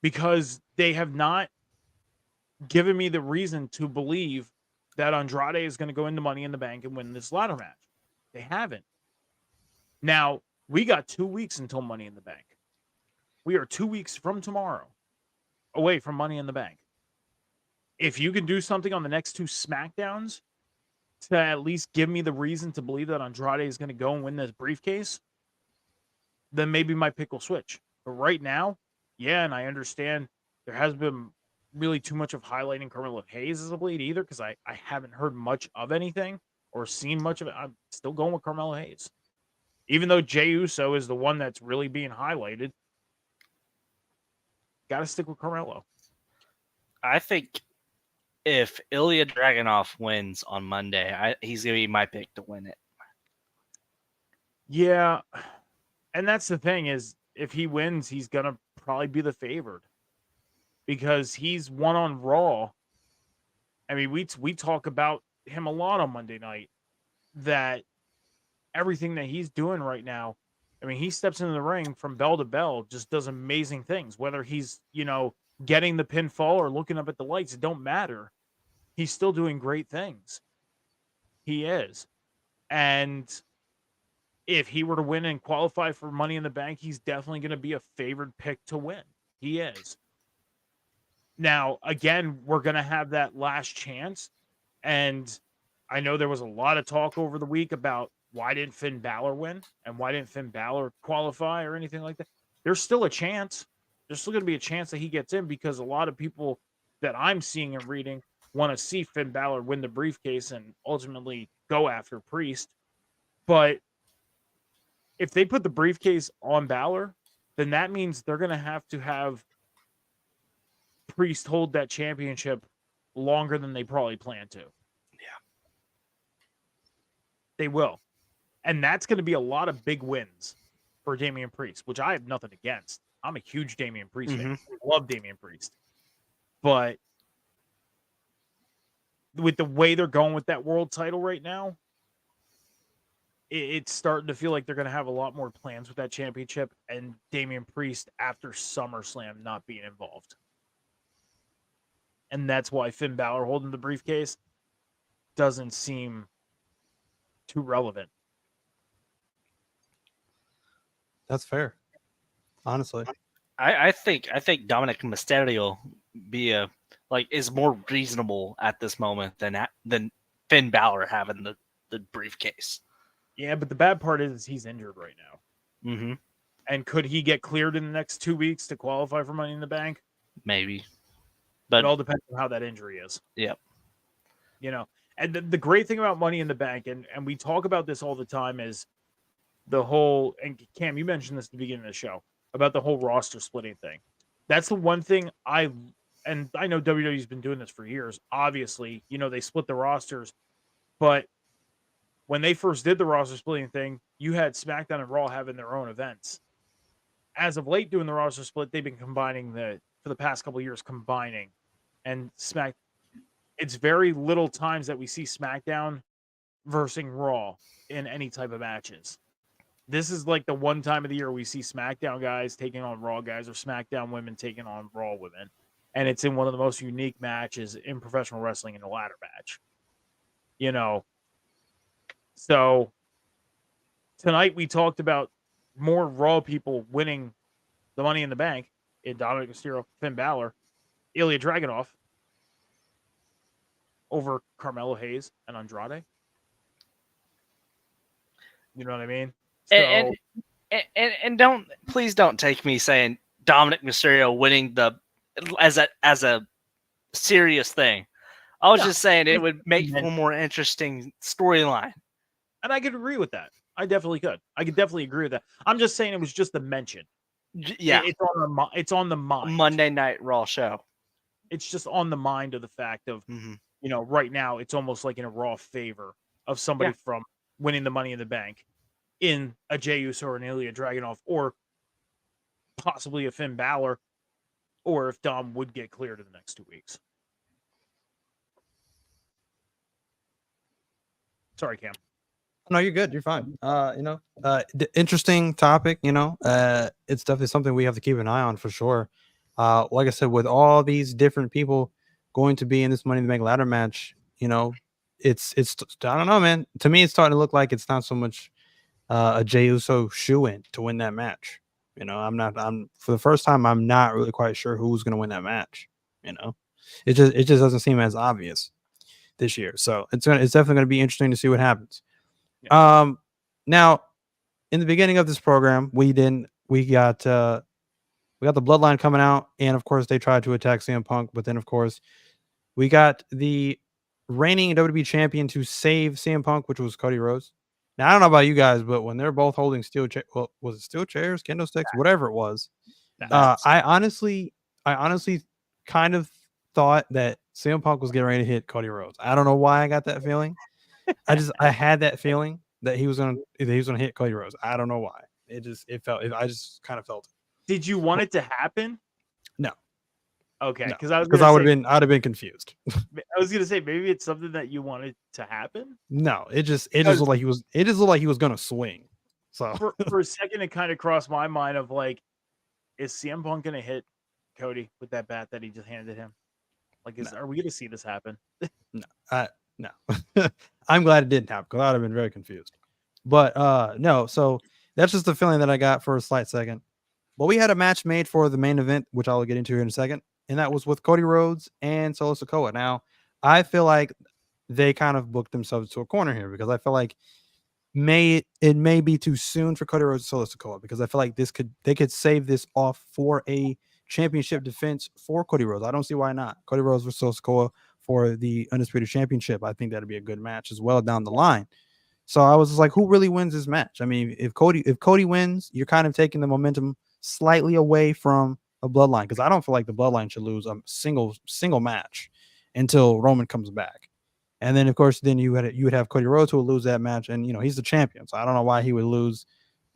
Because they have not given me the reason to believe that Andrade is going to go into Money in the Bank and win this ladder match. They haven't. Now, we got 2 weeks until Money in the Bank. We are 2 weeks from tomorrow away from Money in the Bank. If you can do something on the next two SmackDowns to at least give me the reason to believe that Andrade is going to go and win this briefcase, then maybe my pick will switch. But right now, yeah, and I understand there has been really too much of highlighting Carmelo Hayes as a bleed either, because I haven't heard much of anything or seen much of it. I'm still going with Carmelo Hayes. Even though Jey Uso is the one that's really being highlighted, got to stick with Carmelo. I think if Ilya Dragunov wins on Monday, he's going to be my pick to win it. Yeah, and that's the thing is, if he wins, he's going to probably be the favored because he's won on Raw. I mean, we talk about him a lot on Monday night, that everything that he's doing right now, I mean, he steps into the ring from bell to bell, just does amazing things. Whether he's, you know, getting the pinfall or looking up at the lights, it don't matter. He's still doing great things. He is. And if he were to win and qualify for Money in the Bank, he's definitely going to be a favored pick to win. He is. Now, again, we're going to have that last chance. And I know there was a lot of talk over the week about why didn't Finn Balor win and why didn't Finn Balor qualify or anything like that. There's still a chance. There's still going to be a chance that he gets in, because a lot of people that I'm seeing and reading want to see Finn Balor win the briefcase and ultimately go after Priest. But if they put the briefcase on Balor, then that means they're going to have Priest hold that championship longer than they probably plan to. Yeah. They will. And that's going to be a lot of big wins for Damian Priest, which I have nothing against. I'm a huge Damian Priest fan. Mm-hmm. I love Damian Priest. But with the way they're going with that world title right now, it's starting to feel like they're going to have a lot more plans with that championship, and Damian Priest after SummerSlam not being involved. And that's why Finn Balor holding the briefcase doesn't seem too relevant. That's fair. Honestly. I think Dominic Mysterio is more reasonable at this moment than Finn Balor having the briefcase. Yeah, but the bad part is he's injured right now. Mm-hmm. And could he get cleared in the next 2 weeks to qualify for Money in the Bank? Maybe. But it all depends on how that injury is. Yep. You know, and the great thing about Money in the Bank, and we talk about this all the time, is the whole, and Cam, you mentioned this at the beginning of the show, about the whole roster splitting thing. That's the one thing I know WWE's been doing this for years. Obviously, you know, they split the rosters, but when they first did the roster splitting thing, you had SmackDown and Raw having their own events. As of late, doing the roster split, they've been combining for the past couple of years, and it's very little times that we see SmackDown versus Raw in any type of matches. This is like the one time of the year we see SmackDown guys taking on Raw guys, or SmackDown women taking on Raw women. And it's in one of the most unique matches in professional wrestling, in the ladder match. You know, so tonight we talked about more Raw people winning the Money in the Bank in Dominic Mysterio, Finn Balor, Ilya Dragunov over Carmelo Hayes and Andrade. You know what I mean? So, and please don't take me saying Dominic Mysterio winning as a serious thing. I was just saying it would make for a more interesting storyline. And I could agree with that. I definitely could. I could definitely agree with that. I'm just saying it was just a mention. Yeah. It's on the mind. Monday Night Raw show. It's just on the mind of the fact of, you know, right now it's almost like in a Raw favor of somebody from winning the Money in the Bank in a Jey Uso or an Ilya Dragunov, or possibly a Finn Balor, or if Dom would get cleared in the next 2 weeks. Sorry, Cam. No, you're good. You're fine. Interesting topic. It's definitely something we have to keep an eye on for sure. Like I said, with all these different people going to be in this Money in the Bank ladder match, it's I don't know, man. To me, it's starting to look like it's not so much a Jey Uso shoe-in to win that match. I'm for the first time, I'm not really quite sure who's going to win that match. It just doesn't seem as obvious this year. So it's definitely going to be interesting to see what happens. Yeah. Now, in the beginning of this program, we got the Bloodline coming out, and of course they tried to attack CM Punk, but then of course we got the reigning WWE champion to save CM Punk, which was Cody Rhodes. Now, I don't know about you guys, but when they're both holding steel chairs, was it steel chairs, kendo sticks, whatever it was? I honestly kind of thought that CM Punk was getting ready to hit Cody Rhodes. I don't know why I got that feeling. I had that feeling that he was gonna hit Cody Rhodes. I don't know why. I just kind of felt it. Did you want it to happen? No. Okay, because I would have been confused. I was gonna say maybe it's something that you wanted to happen. No, it just looked like he was gonna swing. So for a second, it kind of crossed my mind of like, is CM Punk gonna hit Cody with that bat that he just handed him? Like, are we gonna see this happen? No. I'm glad it didn't happen because I'd have been very confused. But no, so that's just the feeling that I got for a slight second. But we had a match made for the main event, which I'll get into here in a second, and that was with Cody Rhodes and Solo Sikoa. Now, I feel like they kind of booked themselves to a corner here because I feel like it may be too soon for Cody Rhodes and Solo Sikoa, because I feel like they could save this off for a championship defense for Cody Rhodes. I don't see why not. Cody Rhodes versus Solo Sikoa for the Undisputed Championship. I think that'd be a good match as well down the line. So I was just like, who really wins this match? I mean, if Cody wins, you're kind of taking the momentum slightly away from a Bloodline, because I don't feel like the Bloodline should lose a single match until Roman comes back. And then of course, then you would have Cody Rhodes who will lose that match, and he's the champion. So I don't know why he would lose,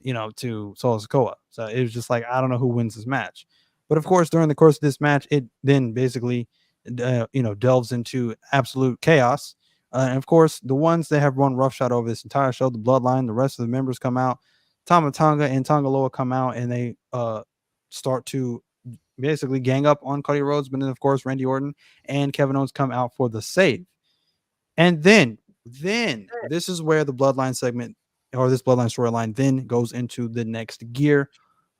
to Solo Sikoa. So it was just like, I don't know who wins this match. But of course, during the course of this match, it then basically, delves into absolute chaos. And of course, the ones that have run roughshod over this entire show, the Bloodline, the rest of the members come out. Tama Tonga and Tonga Loa come out, and they start to basically gang up on Cody Rhodes. But then, of course, Randy Orton and Kevin Owens come out for the save. And then this is where the Bloodline segment, or this Bloodline storyline, then goes into the next gear.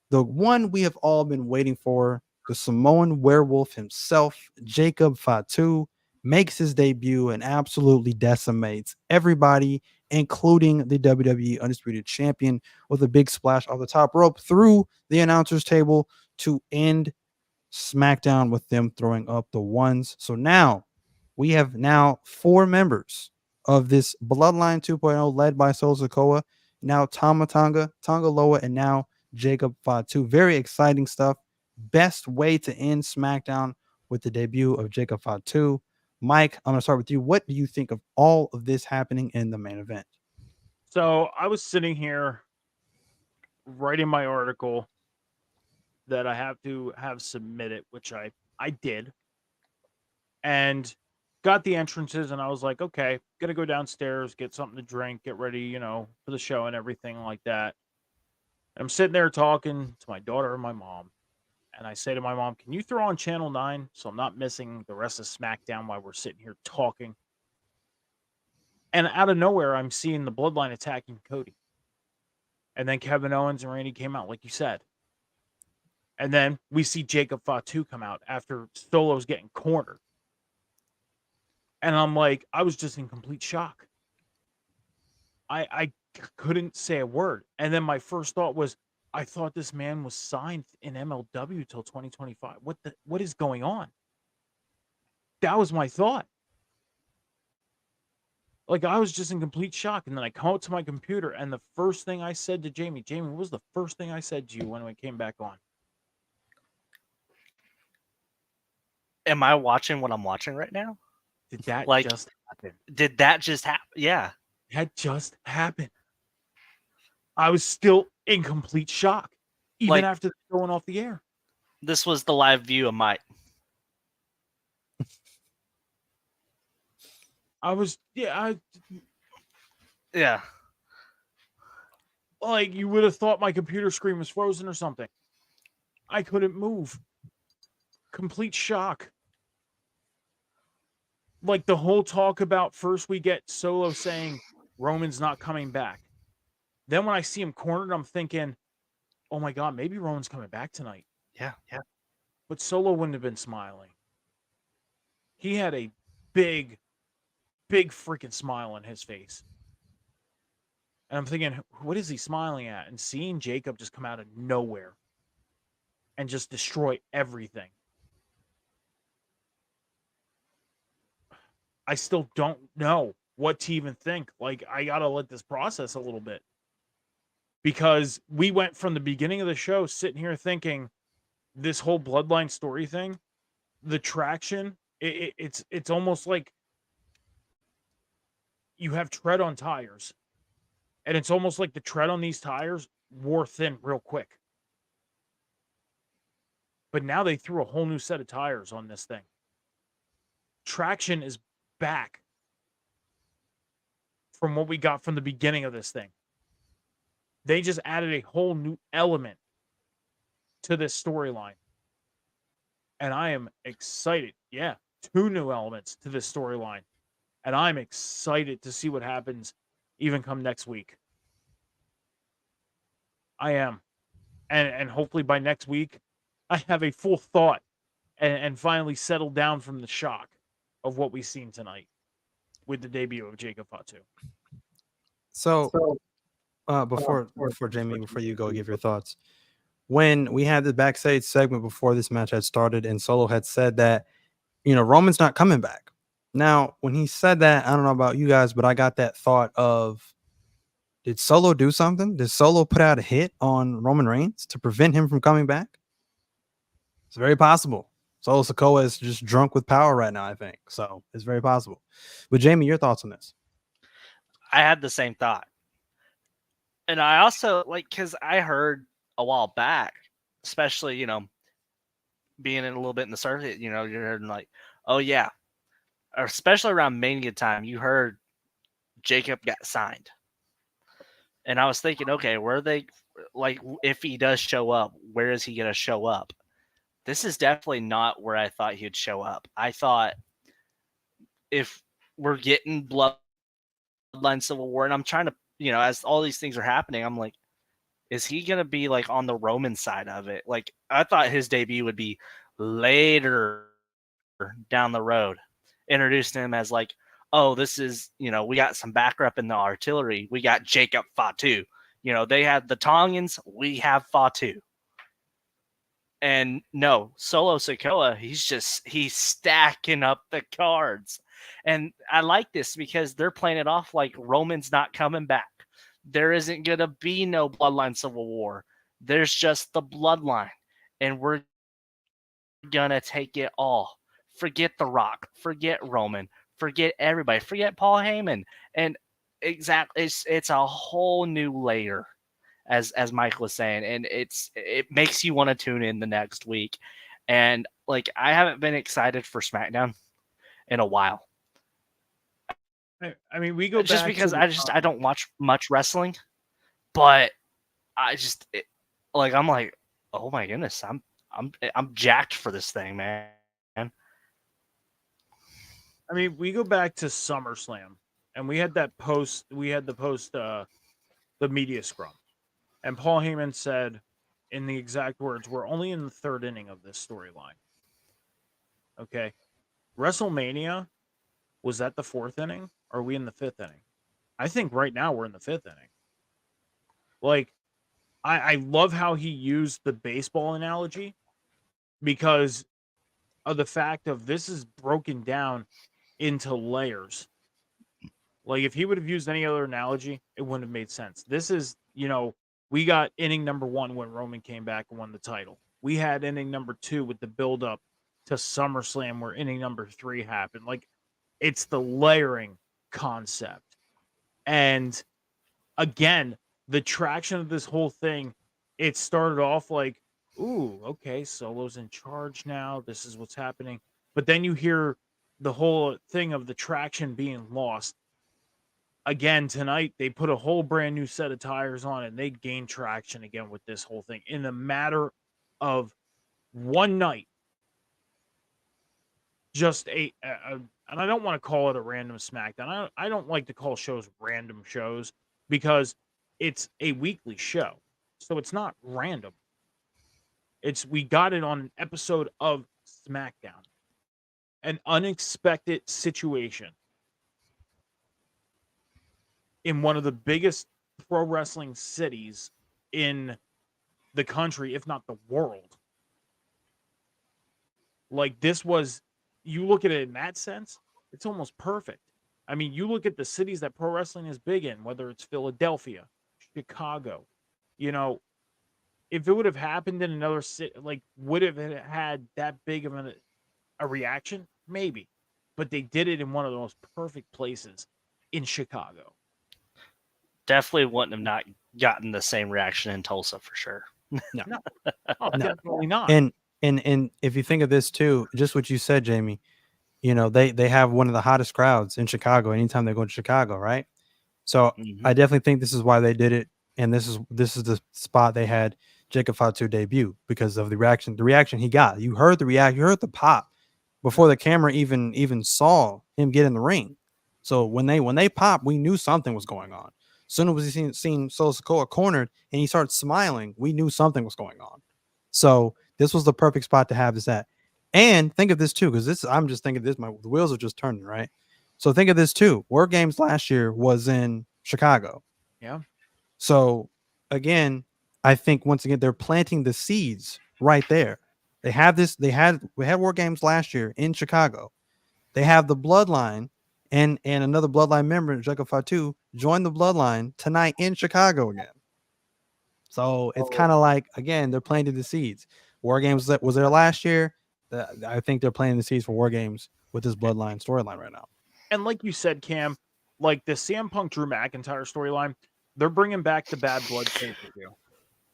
The one we have all been waiting for, the Samoan werewolf himself, Jacob Fatu, makes his debut and absolutely decimates everybody, including the WWE Undisputed Champion, with a big splash off the top rope through the announcer's table to end SmackDown with them throwing up the ones. So now we have 4 members of this Bloodline 2.0 led by Solo Sikoa, now Tama Tonga, Tonga Loa, and now Jacob Fatu. Very exciting stuff. Best way to end SmackDown with the debut of Jacob Fatu. Mike, I'm going to start with you. What do you think of all of this happening in the main event? So I was sitting here writing my article that I have to have submitted, which I did, and got the entrances, and I was like, okay, gonna go downstairs, get something to drink, get ready, for the show and everything like that. And I'm sitting there talking to my daughter and my mom, and I say to my mom, can you throw on Channel 9 so I'm not missing the rest of SmackDown while we're sitting here talking? And out of nowhere, I'm seeing the Bloodline attacking Cody. And then Kevin Owens and Randy came out, like you said. And then we see Jacob Fatu come out after Solo's getting cornered. And I'm like, I was just in complete shock. I couldn't say a word. And then my first thought was, I thought this man was signed in MLW till 2025. What is going on? That was my thought. Like, I was just in complete shock. And then I come out to my computer, and the first thing I said to Jamie, what was the first thing I said to you when we came back on? Am I watching what I'm watching right now? Did that Like, just happen? Did that just happen? Yeah. That just happened. I was still in complete shock, even after going off the air. This was the live view of Mike. I was, Yeah. Like, you would have thought my computer screen was frozen or something. I couldn't move. Complete shock. Like, the whole talk about first we get Solo saying Roman's not coming back. Then when I see him cornered, I'm thinking, oh my God, maybe Roman's coming back tonight. Yeah. But Solo wouldn't have been smiling. He had a big freaking smile on his face. And I'm thinking, what is he smiling at? And seeing Jacob just come out of nowhere and just destroy everything. I still don't know what to even think. Like, I got to let this process a little bit. Because we went from the beginning of the show sitting here thinking this whole Bloodline story thing, the traction, it's almost like you have tread on tires. And it's almost like the tread on these tires wore thin real quick. But now they threw a whole new set of tires on this thing. Traction is back from what we got from the beginning of this thing. They just added a whole new element to this storyline. And I am excited. Yeah, 2 new elements to this storyline. And I'm excited to see what happens even come next week. I am. And hopefully by next week, I have a full thought and finally settle down from the shock of what we've seen tonight with the debut of Jacob Fatu. So before Jamie, before you go give your thoughts, when we had the backstage segment before this match had started and Solo had said that, Roman's not coming back. Now, when he said that, I don't know about you guys, but I got that thought of, did Solo do something? Did Solo put out a hit on Roman Reigns to prevent him from coming back? It's very possible. Solo Sikoa is just drunk with power right now, I think. So it's very possible. But Jamie, your thoughts on this? I had the same thought. And I also because I heard a while back, especially being in a little bit in the circuit, you're hearing like, oh yeah, or especially around Mania time, you heard Jacob got signed, and I was thinking, okay, where are they? Like, if he does show up, where is he gonna show up? This is definitely not where I thought he'd show up. I thought if we're getting Bloodline Civil War, and I'm trying to, as all these things are happening, I'm like, is he gonna be like on the Roman side of it? Like, I thought his debut would be later down the road, introduced him as like, oh, this is, we got some backup in the artillery. We got Jacob Fatu. They had the Tongans. We have Fatu. And no, Solo Sikoa, he's stacking up the cards. And I like this because they're playing it off like Roman's not coming back. There isn't going to be no Bloodline Civil War. There's just the Bloodline. And we're going to take it all. Forget The Rock. Forget Roman. Forget everybody. Forget Paul Heyman. And exactly, it's a whole new layer, as Mike was saying, and it makes you want to tune in the next week. And like, I haven't been excited for SmackDown in a while. I mean, we go just back because to I don't watch much wrestling, but I'm like, oh my goodness, I'm jacked for this thing, man. I mean, we go back to SummerSlam, and we had the media scrum, and Paul Heyman said, in the exact words, "We're only in the third inning of this storyline." Okay, WrestleMania, was that the fourth inning? Or are we in the fifth inning? I think right now we're in the fifth inning. Like, I love how he used the baseball analogy because of the fact of this is broken down into layers. Like, if he would have used any other analogy, it wouldn't have made sense. This is, we got inning number 1 when Roman came back and won the title. We had inning number 2 with the build up to SummerSlam where inning number 3 happened. Like, it's the layering concept. And again, the traction of this whole thing, it started off like, ooh, okay, Solo's in charge now. This is what's happening. But then you hear the whole thing of the traction being lost. Again, tonight, they put a whole brand new set of tires on and they gained traction again with this whole thing in a matter of one night. Just and I don't want to call it a random SmackDown. I don't like to call shows random shows because it's a weekly show. So it's not random. We got it on an episode of SmackDown. An unexpected situation in one of the biggest pro wrestling cities in the country, if not the world. Like, this was, you look at it in that sense, it's almost perfect. I mean, you look at the cities that pro wrestling is big in, whether it's Philadelphia, Chicago, if it would have happened in another city, like, would have it had that big of a reaction? Maybe. But they did it in one of the most perfect places in Chicago. Definitely wouldn't have not gotten the same reaction in Tulsa for sure. No. Oh, definitely not. And if you think of this too, just what you said, Jamie, they have one of the hottest crowds in Chicago anytime they go to Chicago, right? So I definitely think this is why they did it, and this is the spot they had Jacob Fatu debut because of the reaction he got. You heard the reaction, you heard the pop before the camera even saw him get in the ring. So when they popped, we knew something was going on. As soon as we seen Solo Sikoa cornered and he started smiling, we knew something was going on. So this was the perfect spot to have this at. And think of this too, because I'm just thinking this, the wheels are just turning, right? So think of this too. War Games last year was in Chicago. Yeah. So again, I think once again they're planting the seeds right there. We had War Games last year in Chicago. They have the Bloodline and another Bloodline member, Jacob Fatu, join the Bloodline tonight in Chicago again. So it's kind of like, again, they're planting the seeds. War Games was there last year. I think they're planting the seeds for War Games with this Bloodline storyline right now. And like you said, Cam, like the CM Punk Drew McIntyre storyline, they're bringing back the Bad Blood pay-per-view.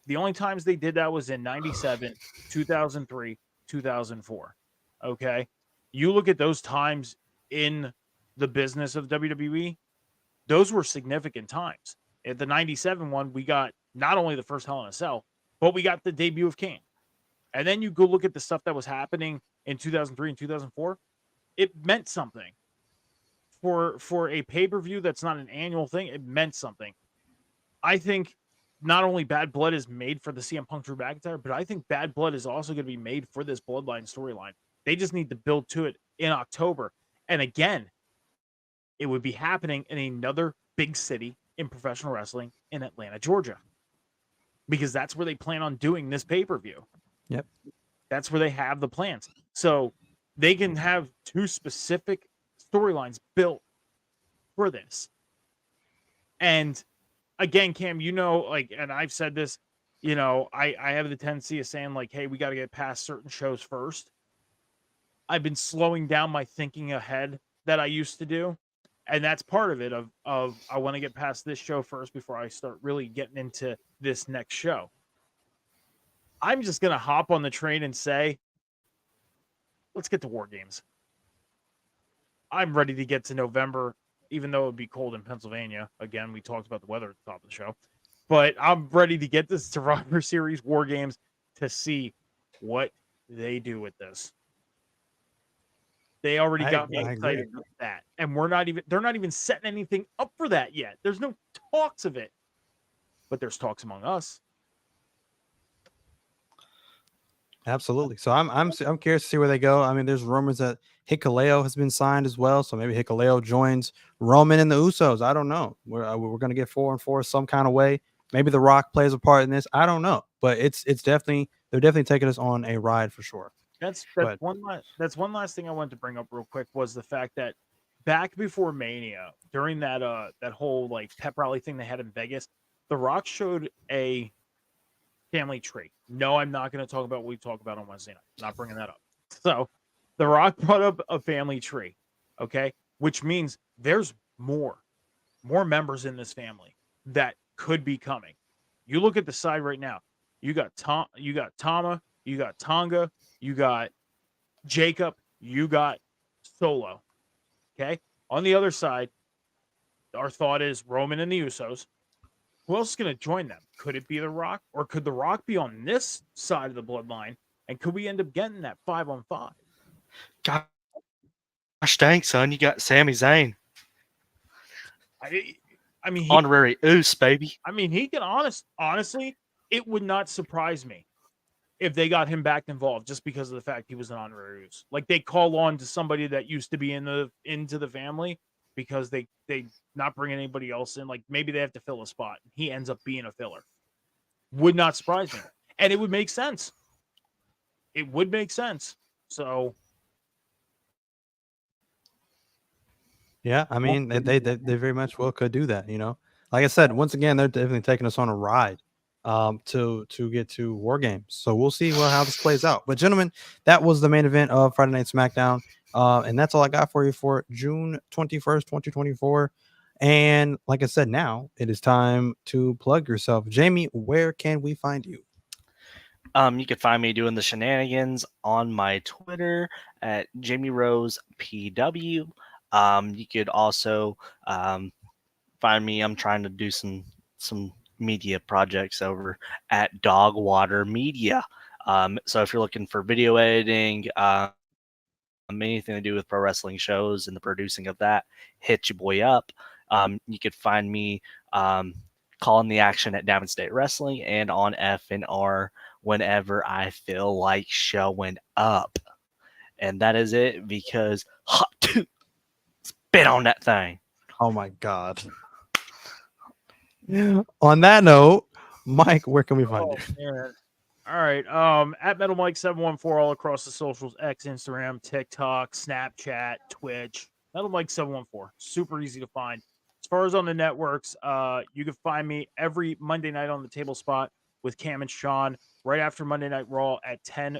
The only times they did that was in 97, 2003, 2004. Okay. You look at those times in the business of WWE, those were significant times. At the 97 one, we got not only the first Hell in a Cell, but we got the debut of Kane. And then you go look at the stuff that was happening in 2003 and 2004. It meant something. For a pay-per-view that's not an annual thing, it meant something. I think not only Bad Blood is made for the CM Punk Drew McIntyre, but I think Bad Blood is also going to be made for this Bloodline storyline. They just need to build to it in October. And again, it would be happening in another big city in professional wrestling in Atlanta, Georgia, because that's where they plan on doing this pay-per-view. Yep. That's where they have the plans. So they can have two specific storylines built for this. And again, Cam, and I've said this, I have the tendency of saying like, hey, we got to get past certain shows first. I've been slowing down my thinking ahead that I used to do. And that's part of it of I want to get past this show first before I start really getting into this next show. I'm just going to hop on the train and say, let's get to War Games. I'm ready to get to November, even though it would be cold in Pennsylvania. Again, we talked about the weather at the top of the show. But I'm ready to get this Survivor Series War Games to see what they do with this. They already got me excited with that. And they're not even setting anything up for that yet. There's no talks of it. But there's talks among us. Absolutely. So I'm curious to see where they go. I mean, there's rumors that Hikuleo has been signed as well. So maybe Hikuleo joins Roman and the Usos. I don't know. We're going to get 4-on-4 some kind of way. Maybe The Rock plays a part in this. I don't know. But it's definitely, they're definitely taking us on a ride for sure. That's one last thing I wanted to bring up real quick was the fact that back before Mania, during that whole like pep rally thing they had in Vegas, The Rock showed a family tree. No, I'm not going to talk about what we talk about on Wednesday night. Not bringing that up. So The Rock brought up a family tree, okay? Which means there's more members in this family that could be coming. You look at the side right now. You got Tama, you got Tonga, you got Jacob, you got Solo. Okay? On the other side, our thought is Roman and the Usos. Who else is going to join them? Could it be The Rock? Or could The Rock be on this side of the bloodline? And could we end up getting that 5-on-5? Gosh dang, son. You got Sami Zayn. I mean, honorary Oos, baby. I mean, he can honestly, it would not surprise me if they got him back involved just because of the fact he was an honorary Oos. Like they call on to somebody that used to be into the family because they not bring anybody else in. Like maybe they have to fill a spot. He ends up being a filler. Would not surprise me. And it would make sense. It would make sense. So yeah, I mean, they very much well could do that, Like I said, once again, they're definitely taking us on a ride to get to War Games. So we'll see how this plays out. But gentlemen, that was the main event of Friday Night SmackDown. And that's all I got for you for June 21st, 2024. And like I said, now it is time to plug yourself. Jamie, where can we find you? You can find me doing the shenanigans on my Twitter at Jamie Rose PW. You could also find me. I'm trying to do some media projects over at Dogwater Media. So if you're looking for video editing, anything to do with pro wrestling shows and the producing of that, hit your boy up. You could find me calling the action at Diamond State Wrestling and on FNR whenever I feel like showing up. And that is it because spit on that thing. Oh my God. On that note, Mike, where can we find you? Man. All right. At Metal Mike 714 all across the socials, X, Instagram, TikTok, Snapchat, Twitch. Metal Mike 714. Super easy to find. As far as on the networks, you can find me every Monday night on the Table Spot with Cam and Sean right after Monday Night Raw at 10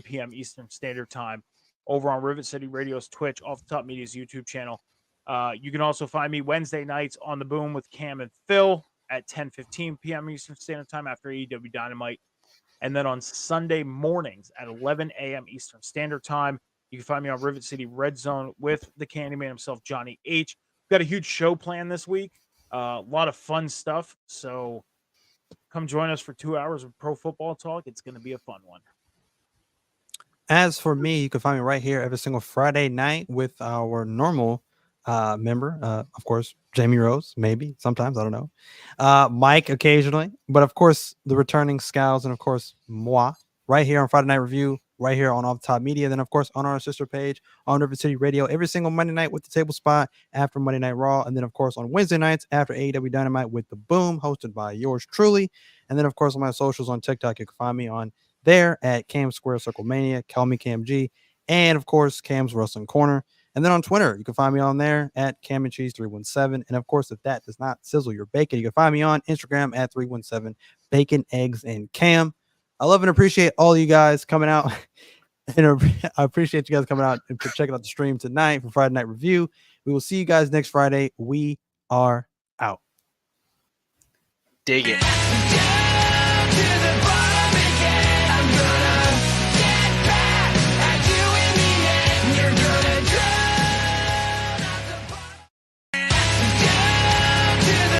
p.m. Eastern Standard Time over on Rivet City Radio's Twitch, Off the Top Media's YouTube channel. You can also find me Wednesday nights on the Boom with Cam and Phil at 10:15 p.m. Eastern Standard Time after AEW Dynamite. And then on Sunday mornings at 11 a.m. Eastern Standard Time, you can find me on Rivet City Red Zone with the Candyman himself, Johnny H. Got a huge show planned this week. A lot of fun stuff. So come join us for 2 hours of pro football talk. It's going to be a fun one. As for me, you can find me right here every single Friday night with our normal member, of course, Jamie Rose, maybe sometimes, I don't know, Mike occasionally, but of course the returning Scouts, and of course moi right here on Friday Night Review, right here on Off the Top Media, then of course on our sister page on River City Radio every single Monday night with the table spot after Monday Night Raw, and then of course on Wednesday nights after AEW Dynamite with the Boom, hosted by yours truly, and then of course on my socials on TikTok, you can find me on there at Cam Square Circle Mania, call me Cam G, and of course Cam's Wrestling Corner. And then on Twitter, you can find me on there at Cam and Cheese 317. And of course, if that does not sizzle your bacon, you can find me on Instagram at 317 Bacon, Eggs, and Cam. I love and appreciate all you guys coming out. And I appreciate you guys coming out and checking out the stream tonight for Friday Night Review. We will see you guys next Friday. We are out. Dig it.